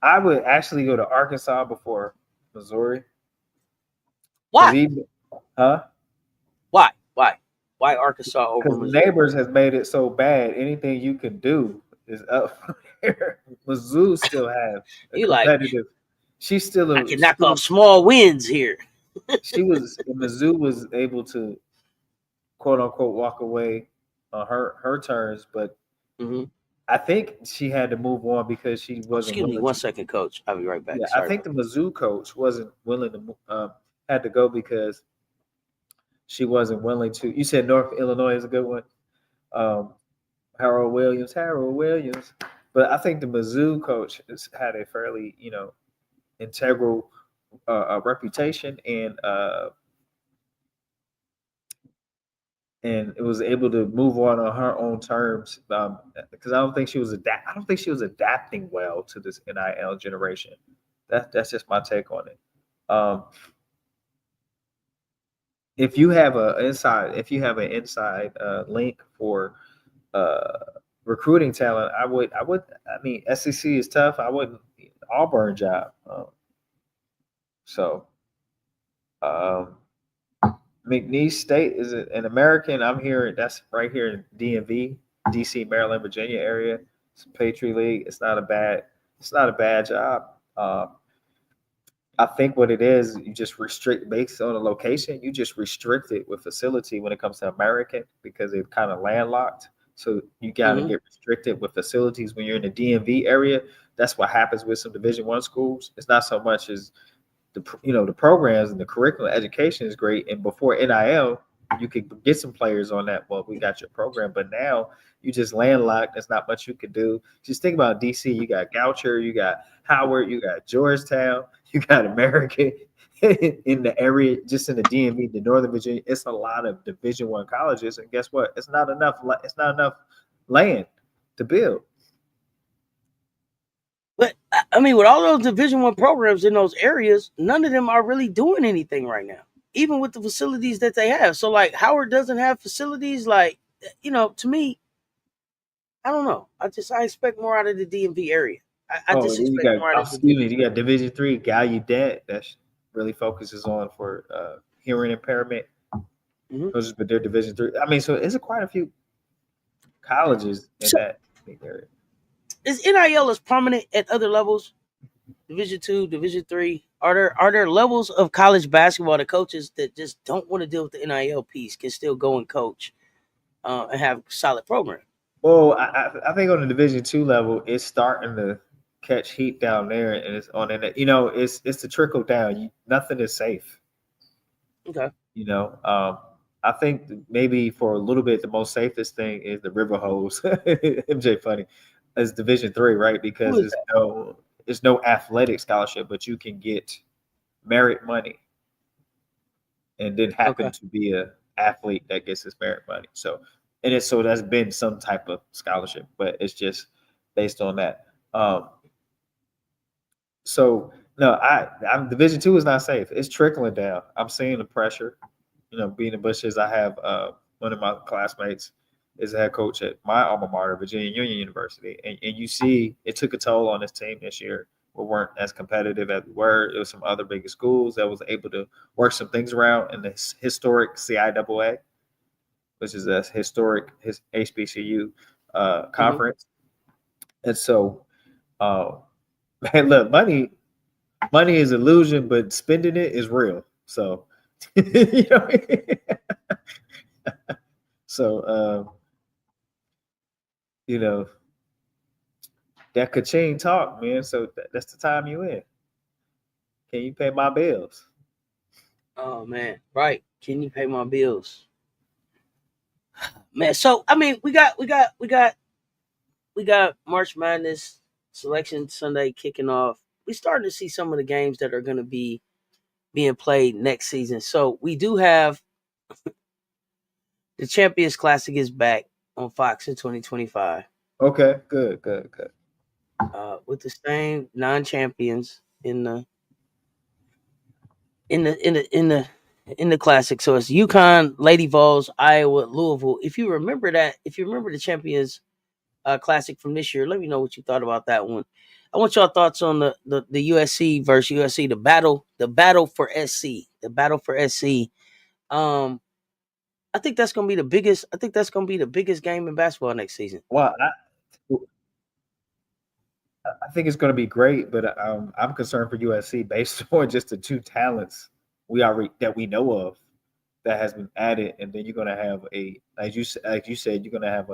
I would actually go to Arkansas before Missouri. Because Why? even, huh? Why? Why? Why Arkansas over Because Missouri? neighbors has made it so bad. Anything you can do is up from here. Mizzou still have a You like, competitive. She's still I a. can knock off small wins here. She was Mizzou was able to quote unquote walk away on her terms, but Mm-hmm. I think she had to move on because she Oh, wasn't excuse me willing one to. second, coach. I'll be right back. Yeah, I Sorry think about the that. Mizzou coach wasn't willing to had to go because she wasn't willing to. You said North Illinois is a good one. Um, Harold Williams. But I think the Mizzou coach has had a fairly, integral reputation and it was able to move on her own terms because I don't think she was adapting well to this NIL generation. That's just my take on it. Um, if you have an inside link for uh, recruiting talent, I mean, SEC is tough. I wouldn't Auburn job. So um, McNeese State is an American. I'm here. That's right here in DMV, DC, Maryland, Virginia area. It's a Patriot League. It's not a bad job. I think what it is, you just restrict based on the location. You just restrict it with facility when it comes to American because it's kind of landlocked. So you got to Mm-hmm. get restricted with facilities when you're in the DMV area. That's what happens with some Division I schools. It's not so much as the programs and the curriculum education is great. And before NIL, you could get some players on that. Well, we got your program, but now you just landlocked. There's not much you could do. Just think about DC. You got Goucher, you got Howard, you got Georgetown, you got American in the area, just in the DMV, the Northern Virginia. It's a lot of Division I colleges, and guess what? It's not enough. It's not enough land to build. But I mean, with all those Division I programs in those areas, none of them are really doing anything right now, even with the facilities that they have. So, like, Howard doesn't have facilities. Like, to me, I don't know. I expect more out of the DMV area. I Oh, just then you expect got more out of the excuse me, Division. you got Division III Gallaudet that really focuses on for hearing impairment. Mm-hmm. Those but they're Division III. I mean, so it's quite a few colleges in So, that area. is NIL as prominent at other levels? Division II, Division III. Are there levels of college basketball that coaches that just don't want to deal with the NIL piece can still go and coach and have a solid program? Well, I think on the Division II level, it's starting to catch heat down there, and it's on it. It's the trickle down. Nothing is safe. Okay. You know, I think maybe for a little bit, the most safest thing is the River Hose. MJ funny as Division III, right? Who Because is that? it's no athletic scholarship, but you can get merit money, and then happen Okay. to be a athlete that gets his merit money. So that's been some type of scholarship, but it's just based on that. So no, I'm Division 2 is not safe. It's trickling down. I'm seeing the pressure. Being in Bushes, I have one of my classmates is a head coach at my alma mater, Virginia Union University, and you see it took a toll on this team this year. We weren't as competitive as we were. It was some other bigger schools that was able to work some things around in this historic CIAA, which is a historic his HBCU Hmm. conference. And so, uh, man, look, money is illusion, but spending it is real. So, you know, so you know that ka-ching talk, man. So that's the time you in. Can you pay my bills? Oh man, right? Can you pay my bills, man? So I mean, we got March Madness selection Sunday kicking off. We starting to see some of the games that are going to be being played next season. So we do have the Champions Classic is back on Fox in 2025, Okay, good, good, good. with the same non-champions in the classic. So it's UConn, Lady Vols, Iowa, Louisville. If you remember the Champions Classic from this year, let me know what you thought about that one. I want y'all thoughts on the USC versus USC, the battle for SC, the battle for SC. Um, I think that's gonna be the biggest. I think that's gonna be the biggest game in basketball next season. Well, I think it's going to be great, but I'm concerned for USC based on just the two talents we already that we know of that has been added, and then you're going to have like you said, you're going to have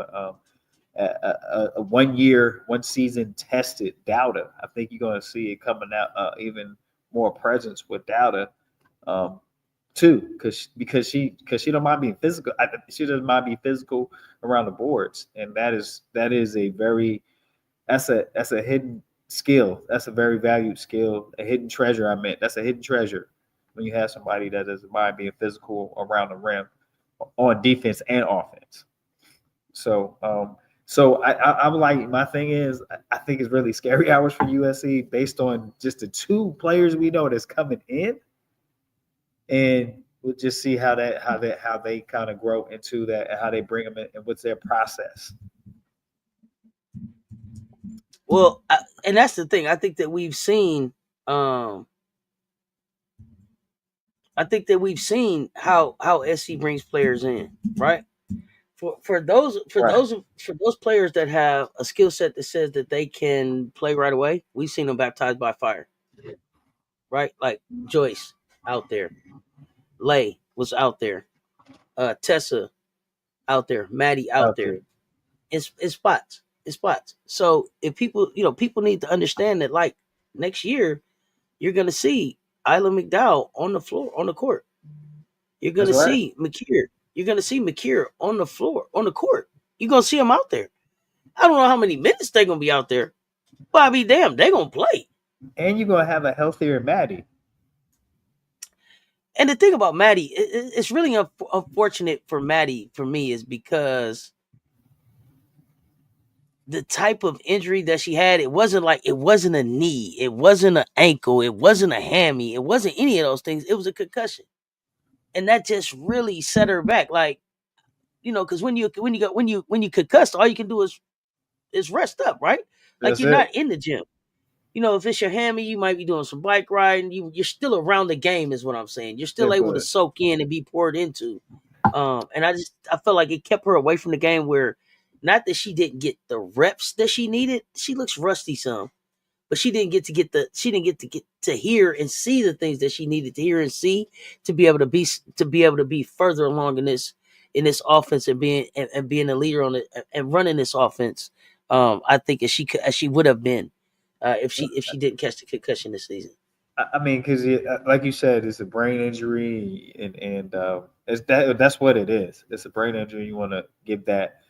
a 1 year, 1 season tested Dowda. I think you're going to see it coming out even more presence with Dowda um, too, because she don't mind being physical. She doesn't mind being physical around the boards, and that is a very that's a hidden skill. That's a very valued skill, a hidden treasure. I meant that's a hidden treasure when you have somebody that doesn't mind being physical around the rim on defense and offense. So, I'm like, my thing is, I think it's really scary hours for USC based on just the two players we know that's coming in, and we'll just see how they kind of grow into that and how they bring them in and what's their process. Well, and that's the thing. Um, I think that we've seen how SC brings players in, right? Right. For those players that have a skill set that says that they can play right away, we've seen them baptized by fire, right? Like Joyce out there, Lay was out there, Tessa out there, Maddie out Out there. there. It's spots, it's spots. So if people need to understand that, like next year, you're gonna see Isla McDowell on the floor on the court. You're That's gonna right. see McKeer. You're gonna see McKeer on the floor on the court. You're gonna see him out there. I don't know how many minutes they're gonna be out there, but I be damn, they gonna play. And you're gonna have a healthier Maddie. And the thing about Maddie, it's really unfortunate for Maddie for me is because the type of injury that she had, it wasn't a knee, it wasn't an ankle, it wasn't a hammy, it wasn't any of those things. It was a concussion, and that just really set her back. Like because when you concussed, all you can do is rest up, right? Like That's you're not it. in the gym. If it's your hammy, you might be doing some bike riding. You're still around the game, is what I'm saying. You're still able to Good. soak in and be poured into. And I felt like it kept her away from the game where, not that she didn't get the reps that she needed. She looks rusty some, but she didn't get to hear and see the things that she needed to hear and see to be able to be further along in this offense and being a leader on it and running this offense. I think as she would have been if she didn't catch the concussion this season. I mean, because like you said, it's a brain injury, and that's what it is. It's a brain injury. You want to give that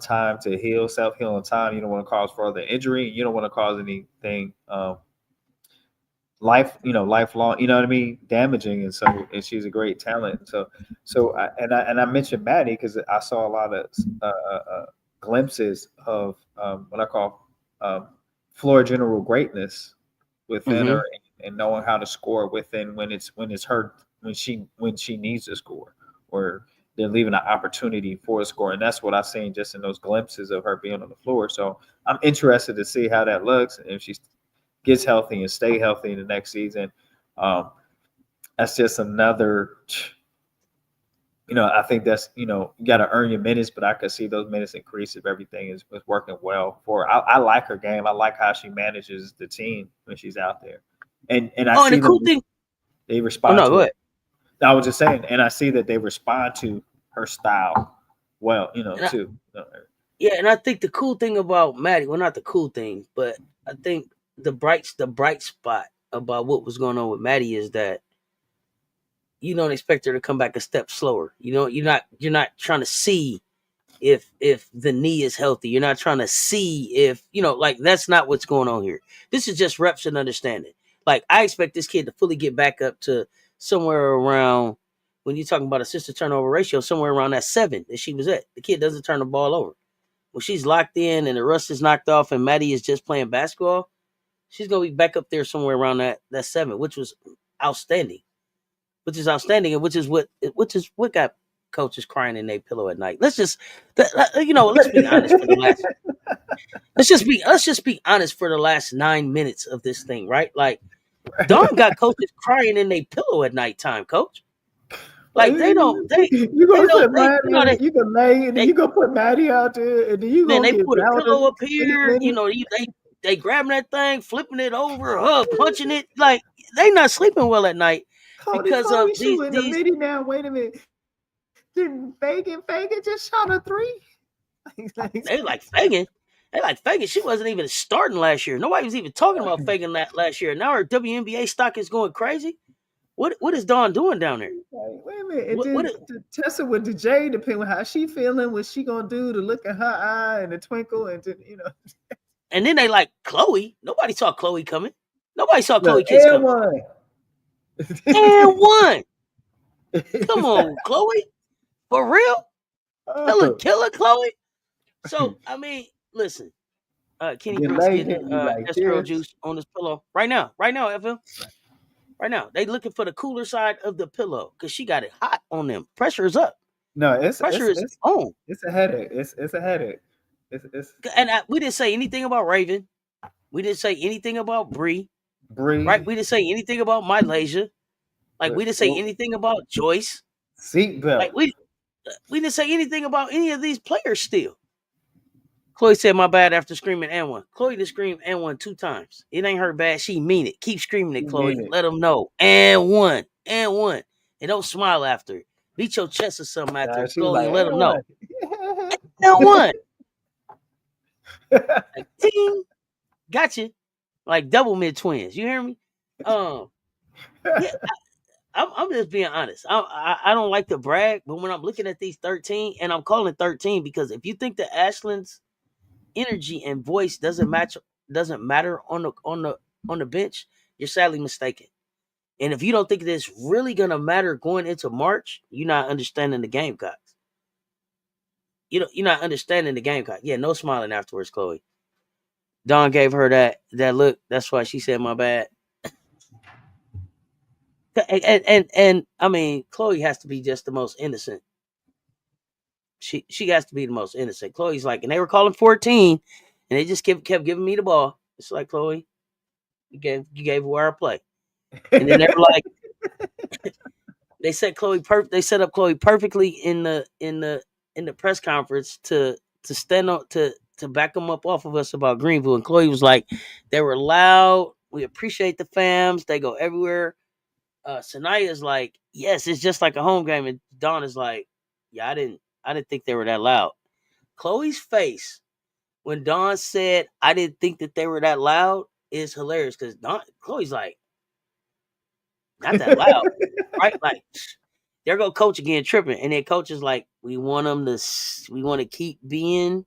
time to heal, self healing time. You don't want to cause further injury. You don't want to cause anything lifelong. You know what I mean, damaging. And she's a great talent. So I mentioned Maddie because I saw a lot of glimpses of what I call floor general greatness within Mm-hmm. her, and knowing how to score within when it's her when she needs to score, or they're leaving an opportunity for a score. And that's what I've seen just in those glimpses of her being on the floor. So I'm interested to see how that looks, and if she gets healthy and stay healthy in the next season. Um, that's just another, I think that's, you got to earn your minutes, but I could see those minutes increase if everything is working well for her. I like her game. I like how she manages the team when she's out there. And I Oh, and see the cool that thing. they Oh respond no, to go her. ahead. I was just saying, and I see that they respond to her style well, And I, too. yeah, and I think the cool thing about Maddie, well, not the cool thing, but I think the bright spot about what was going on with Maddie is that you don't expect her to come back a step slower. You're not trying to see if the knee is healthy. You're not trying to see if like that's not what's going on here. This is just reps and understanding. Like I expect this kid to fully get back up to somewhere around, when you're talking about assist to turnover ratio, somewhere around that 7 that she was at. The kid doesn't turn the ball over. When she's locked in and the rust is knocked off and Maddie is just playing basketball, she's gonna be back up there somewhere around that 7, which was outstanding. Which is outstanding, and which is what got coaches crying in their pillow at night. Let's be honest for the last. Let's just be honest for the last 9 minutes of this thing, right? Like Dawn got coaches crying in their pillow at nighttime, coach. Like they don't, You they gonna don't, put they, Maddie, you can lay, and then they, you gonna put Maddie out there, and then you man, gonna they get put a Valder pillow up 8 here. minutes. They grabbing that thing, flipping it over, punching it. Like they not sleeping well at night because of Cody these shooting the these midi now. Wait a minute. Didn't Fagan just shot a three? They like Fagan. They like Fagan. She wasn't even starting last year. Nobody was even talking about Fagan last year. Now her WNBA stock is going crazy. What is Dawn doing down there? Wait a minute. And What then what? to test it with the J, depending on how she feeling, what she gonna do to look at her eye and the twinkle, and And then they like Chloe. Nobody saw Chloe coming. Nobody saw look, Chloe kids and coming. one. And one. Come on, Chloe. For real? Killer, Oh, killer, Chloe. So I mean, listen. Kenny the Brink's lady getting hit me like Estro this. juice on his pillow right now. Right now, FM. Right now, they looking for the cooler side of the pillow because she got it hot on them. Pressure is up. No, Pressure is on. it's a headache. It's a headache. It's And we didn't say anything about Raven. We didn't say anything about Bree. Right? Bree. We didn't say anything about Mylasia. Like we didn't say Well, anything about Joyce. seatbelt. Like we didn't say anything about any of these players still. Chloe said my bad after screaming and one. Chloe just screamed and one 2 times. It ain't her bad. She mean it. Keep screaming it, You Chloe. mean it? Let them know. And one. And one. And don't smile after it. Beat your chest or something after Nah, it, she was Chloe, like, and let and them know. one. And one. Like, ting. Gotcha. Like double mid twins. You hear me? Yeah, I'm just being honest. I don't like to brag, but when I'm looking at these 13, and I'm calling 13 because if you think that Ashland's energy and voice doesn't matter on the bench, you're sadly mistaken. And if you don't think that it's really gonna matter going into March, you're not understanding the Gamecocks. You're not understanding the Gamecock. Yeah, no smiling afterwards, Chloe. Dawn gave her that look. That's why she said my bad. And I mean, Chloe has to be just the most innocent. She has to be the most innocent. Chloe's like, and they were calling 14, and they just kept giving me the ball. It's like, Chloe, you gave away our play, and then they were like, they set up Chloe perfectly in the press conference to stand on to back them up off of us about Greenville, and Chloe was like, they were loud. We appreciate the fams. They go everywhere. Sanaya's like, yes, it's just like a home game, and Dawn is like, yeah, I didn't think they were that loud. Chloe's face when Dawn said, I didn't think that they were that loud is hilarious because Chloe's like, not that loud, right? Like, there go coach again tripping, and then coach is like, we want to keep being,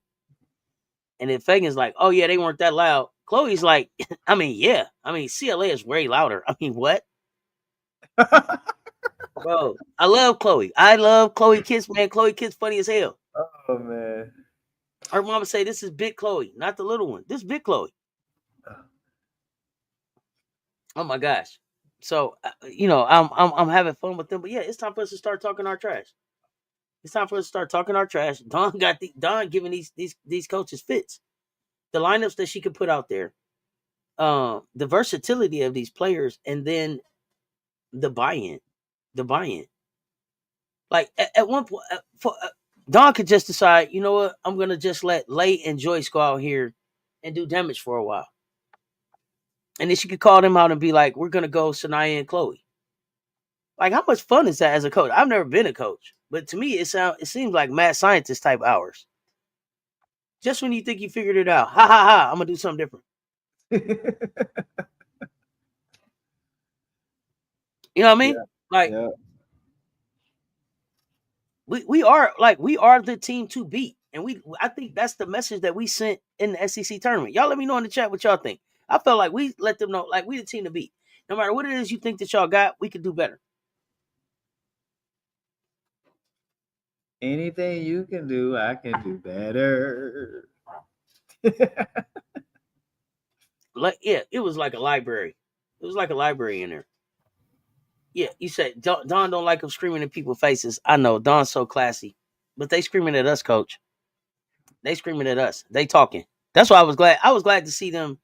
and then Fagan's like, oh yeah, they weren't that loud. Chloe's like, I mean, yeah, I mean, CLA is way louder. I mean, what? Bro, I love Chloe. I love Chloe Kids, man. Chloe Kids funny as hell. Oh man. Her mama say this is big Chloe, not the little one. This is big Chloe. Oh my gosh. So I'm having fun with them, but yeah, it's time for us to start talking our trash. It's time for us to start talking our trash. Don giving these coaches fits. The lineups that she could put out there, the versatility of these players, and then the buy-in, the buy-in. Like at one point, Don could just decide, you know what, I'm gonna just let Lay and Joyce go out here and do damage for a while, and then she could call them out and be like, "We're gonna go Sanaya and Chloe." Like, how much fun is that as a coach? I've never been a coach, but to me, it seems like mad scientist type hours. Just when you think you figured it out, ha ha ha, I'm gonna do something different. You know what I mean? Yeah, Like yeah, we are the team to beat, and I think that's the message that we sent in the SEC tournament. Y'all let me know in the chat what y'all think. I felt like we let them know, like, we the team to beat. No matter what it is you think that y'all got, we could do better. anything you can do, I can do better. Like, yeah, it was like a library. It was like a library in there. Yeah, you said Don don't like him screaming in people's faces. I know Don's so classy, but they screaming at us, coach. They screaming at us. They talking. That's why I was glad. I was glad to see them.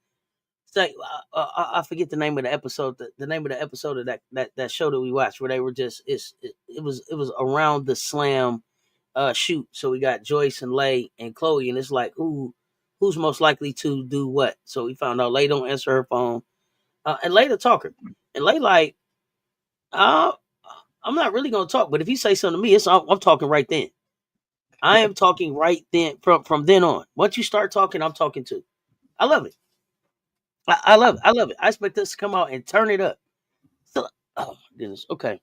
Say, I forget the name of the episode. The name of the episode of that show that we watched, where they were just it was around the slam shoot. So we got Joyce and Lay and Chloe, and it's like, who's most likely to do what? So we found out Lay don't answer her phone, and Lay the talker, and Lay like, uh, I'm not really gonna talk, but if you say something to me, I'm talking right then. I am talking right then from then on. Once you start talking, I'm talking too. I love it. I love it. I love it. I expect us to come out and turn it up. So, oh my goodness. Okay.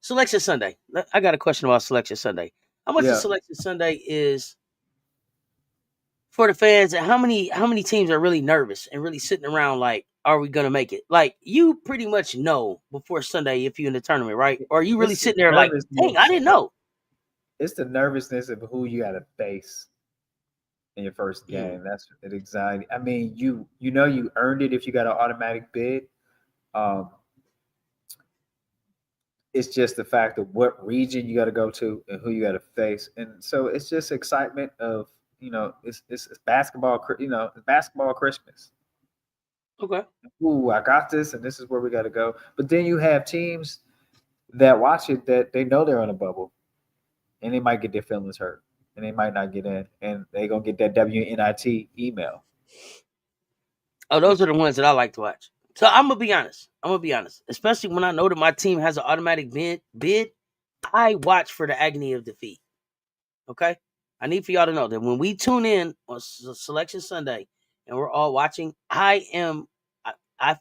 Selection Sunday. I got a question about Selection Sunday. How much of Yeah. Selection Sunday is for the fans, and how many teams are really nervous and really sitting around like, are we gonna make it? Like, you pretty much know before Sunday if you're in the tournament, right? Or are you really It's the sitting there like, dang, I nervousness. didn't know. It's the nervousness of who you got to face in your first Mm. game. That's the anxiety. I mean, you know you earned it if you got an automatic bid. Um, it's just the fact of what region you got to go to and who you got to face, and so it's just excitement of it's basketball. It's basketball Christmas. Okay. Ooh, I got this, and this is where we got to go. But then you have teams that watch it that they know they're on a bubble, and they might get their feelings hurt, and they might not get in, and they gonna get that WNIT email. Oh, those are the ones that I like to watch. So I'm gonna be honest. Especially when I know that my team has an automatic bid, I watch for the agony of defeat. Okay, I need for y'all to know that when we tune in on Selection Sunday and we're all watching, I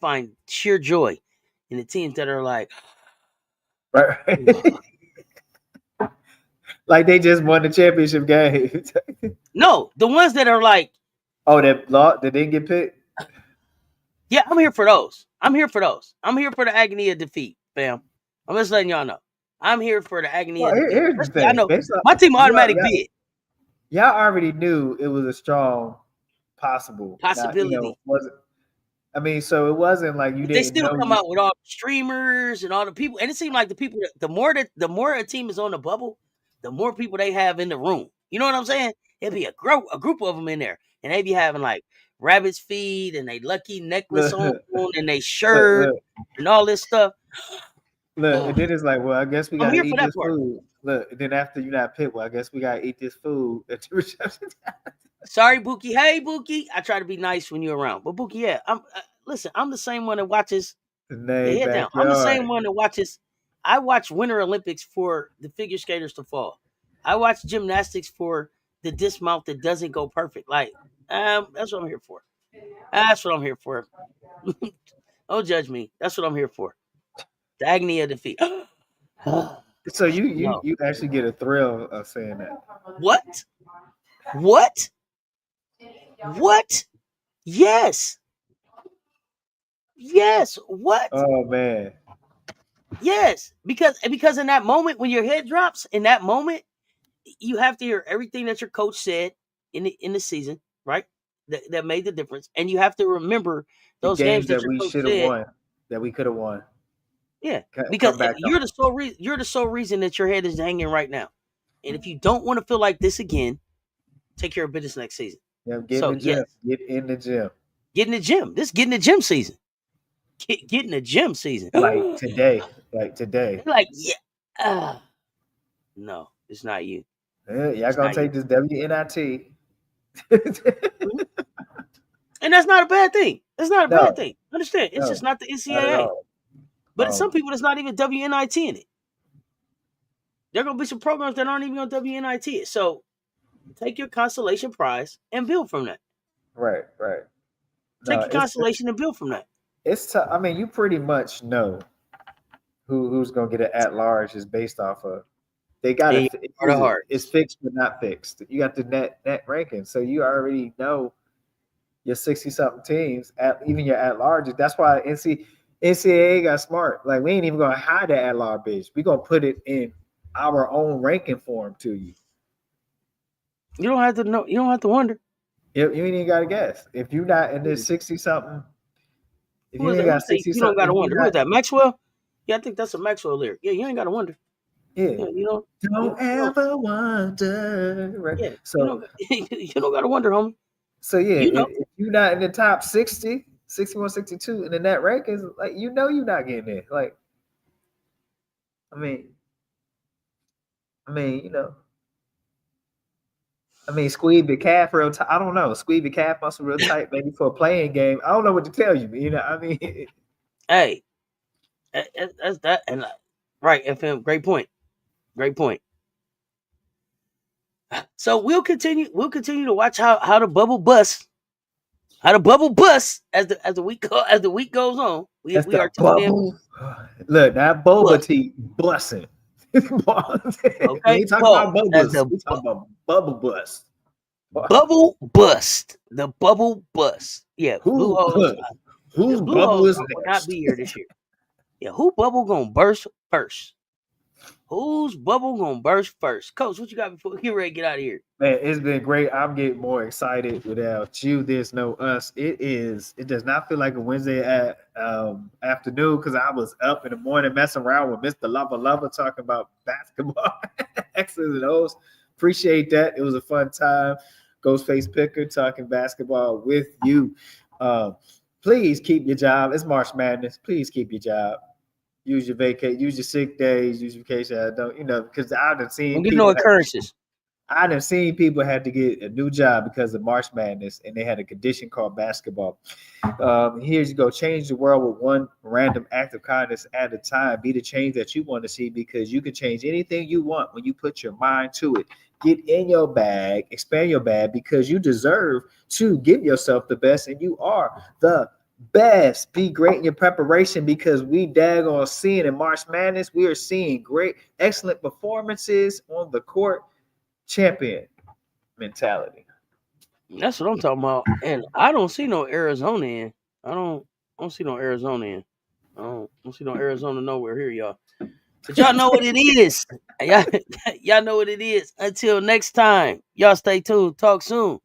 find sheer joy in the teams that are like, Right. Like they just won the championship game. no, the ones that are like, Oh, that law that didn't get picked. yeah, I'm here for those. I'm here for those. I'm here for the agony of defeat, fam. I'm just letting y'all know. I'm here for the agony Well, of defeat. here's the Especially, I thing. know Based on my team y'all, automatic y'all, bid y'all already knew it was a strong possible. Not possibility. wasn't. I mean, so it wasn't like you But they didn't still know come you. out with all the streamers and all the people, and it seemed like the more a team is on the bubble, the more people they have in the room. You know what I'm saying? It'd be a group of them in there, and they be having like rabbit's feet and they lucky necklace Look, on and they look, shirt look, and all this stuff. look, and Oh, then it's like, well, I guess we I'm gotta here for eat that this part. food. Look, and then after you not picked, well, I guess we gotta eat this food at the reception. Sorry, Buki. Hey, Buki. I try to be nice when you're around, but Buki, yeah, listen. I'm the same one that watches. The Yeah, name head down. I'm the backyard. same one that watches. I watch Winter Olympics for the figure skaters to fall. I watch gymnastics for the dismount that doesn't go perfect. Like, that's what I'm here for. That's what I'm here for. Don't judge me. That's what I'm here for. The agony of defeat. So you you No. you actually get a thrill of saying that. What? What? What? Yes. Yes. What? Oh man. Yes. Because in that moment when your head drops, in that moment, you have to hear everything that your coach said in the season, right? that made the difference. And you have to remember The those games games that that your we coach should have said, won, that we could have won. yeah, because Come back you're on. the sole reason that your head is hanging right now. And if you don't want to feel like this again, take care of business next season. Yeah, get in So the yes, gym. Get in the gym. get in the gym. This get in the gym season. Get in the gym season. Like today. Like today. Like, yeah. No, it's not you. Y'all It's gonna not you. take this WNIT. Mhm. And that's not a bad thing. That's not a bad No, thing. Understand? It's just no, not the not at NCAA. all. But some people, that's not even WNIT in it. There are gonna be some programs that aren't even on WNIT it. So take your consolation prize and build from that. Right. Take No, your consolation and build from that. it's tough. I mean, you pretty much know who's gonna get it at large is based off of. They got And it. your heart of It's hearts. fixed but not fixed. You got the net ranking, so you already know your 60 something teams at even your at large. That's why NCAA got smart. Like we ain't even gonna hide the at large bitch. We gonna put it in our own ranking form to you. You don't have to know. You don't have to wonder. You ain't even gotta guess. If you're not in this 60 something, if Who you is ain't that? got Who's that? 60 You don't something, gotta if you're wonder. Who is not, that? Maxwell? Yeah, I think that's a Maxwell lyric. Yeah, you ain't gotta wonder. yeah. Yeah, you know. Don't ever wonder. Right. Yeah, you So don't. You don't gotta wonder, homie. so yeah, You know. if you're not in the top 60, 61, 62 in the net rankings, like you're not getting there. Like, I mean, you know. I mean, squeeze the calf real tight. I don't know. Squeeze the calf muscle real tight, maybe for a playing game. I don't know what to tell you. You know, I mean, Hey, that's that. And right, FM. Great point. Great point. So we'll continue. We'll continue to watch how the bubble busts. How the bubble busts as the week goes on. that's We the are tuned in. bubble. Look, that boba Bust. tea busting. We Okay, ain't talking about pause. As bubbles. the We talking about bubble bust. bubble bust. The bubble bust. Yeah, Who whose Blue bubble Hose is will not next? be here this year. Yeah, who bubble gonna burst first? Whose bubble gonna burst first? Coach, what you got before we get ready to get out of here? Man, it's been great. I'm getting more excited without you. There's no us. It does not feel like a Wednesday afternoon because I was up in the morning messing around with Mr. Lover talking about basketball. X's and O's. Appreciate that. It was a fun time. Ghostface Picker talking basketball with you. Please keep your job. It's March Madness. Please keep your job. Use your use your sick days, use your vacation. I don't, because I've Don't seen get no people occurrences. had to get a new job because of March Madness, and they had a condition called basketball. Here you go. Change the world with one random act of kindness at a time. Be the change that you want to see because you can change anything you want when you put your mind to it. Get in your bag, expand your bag because you deserve to give yourself the best, and you are the best. Be great in your preparation because we daggone seeing in March Madness, we are seeing great, excellent performances on the court. Champion mentality. That's what I'm talking about. And I don't see no Arizona in. I don't see no Arizona in. I don't see no Arizona nowhere here, y'all. But y'all know what it is. Y'all know what it is. Until next time, y'all stay tuned. Talk soon.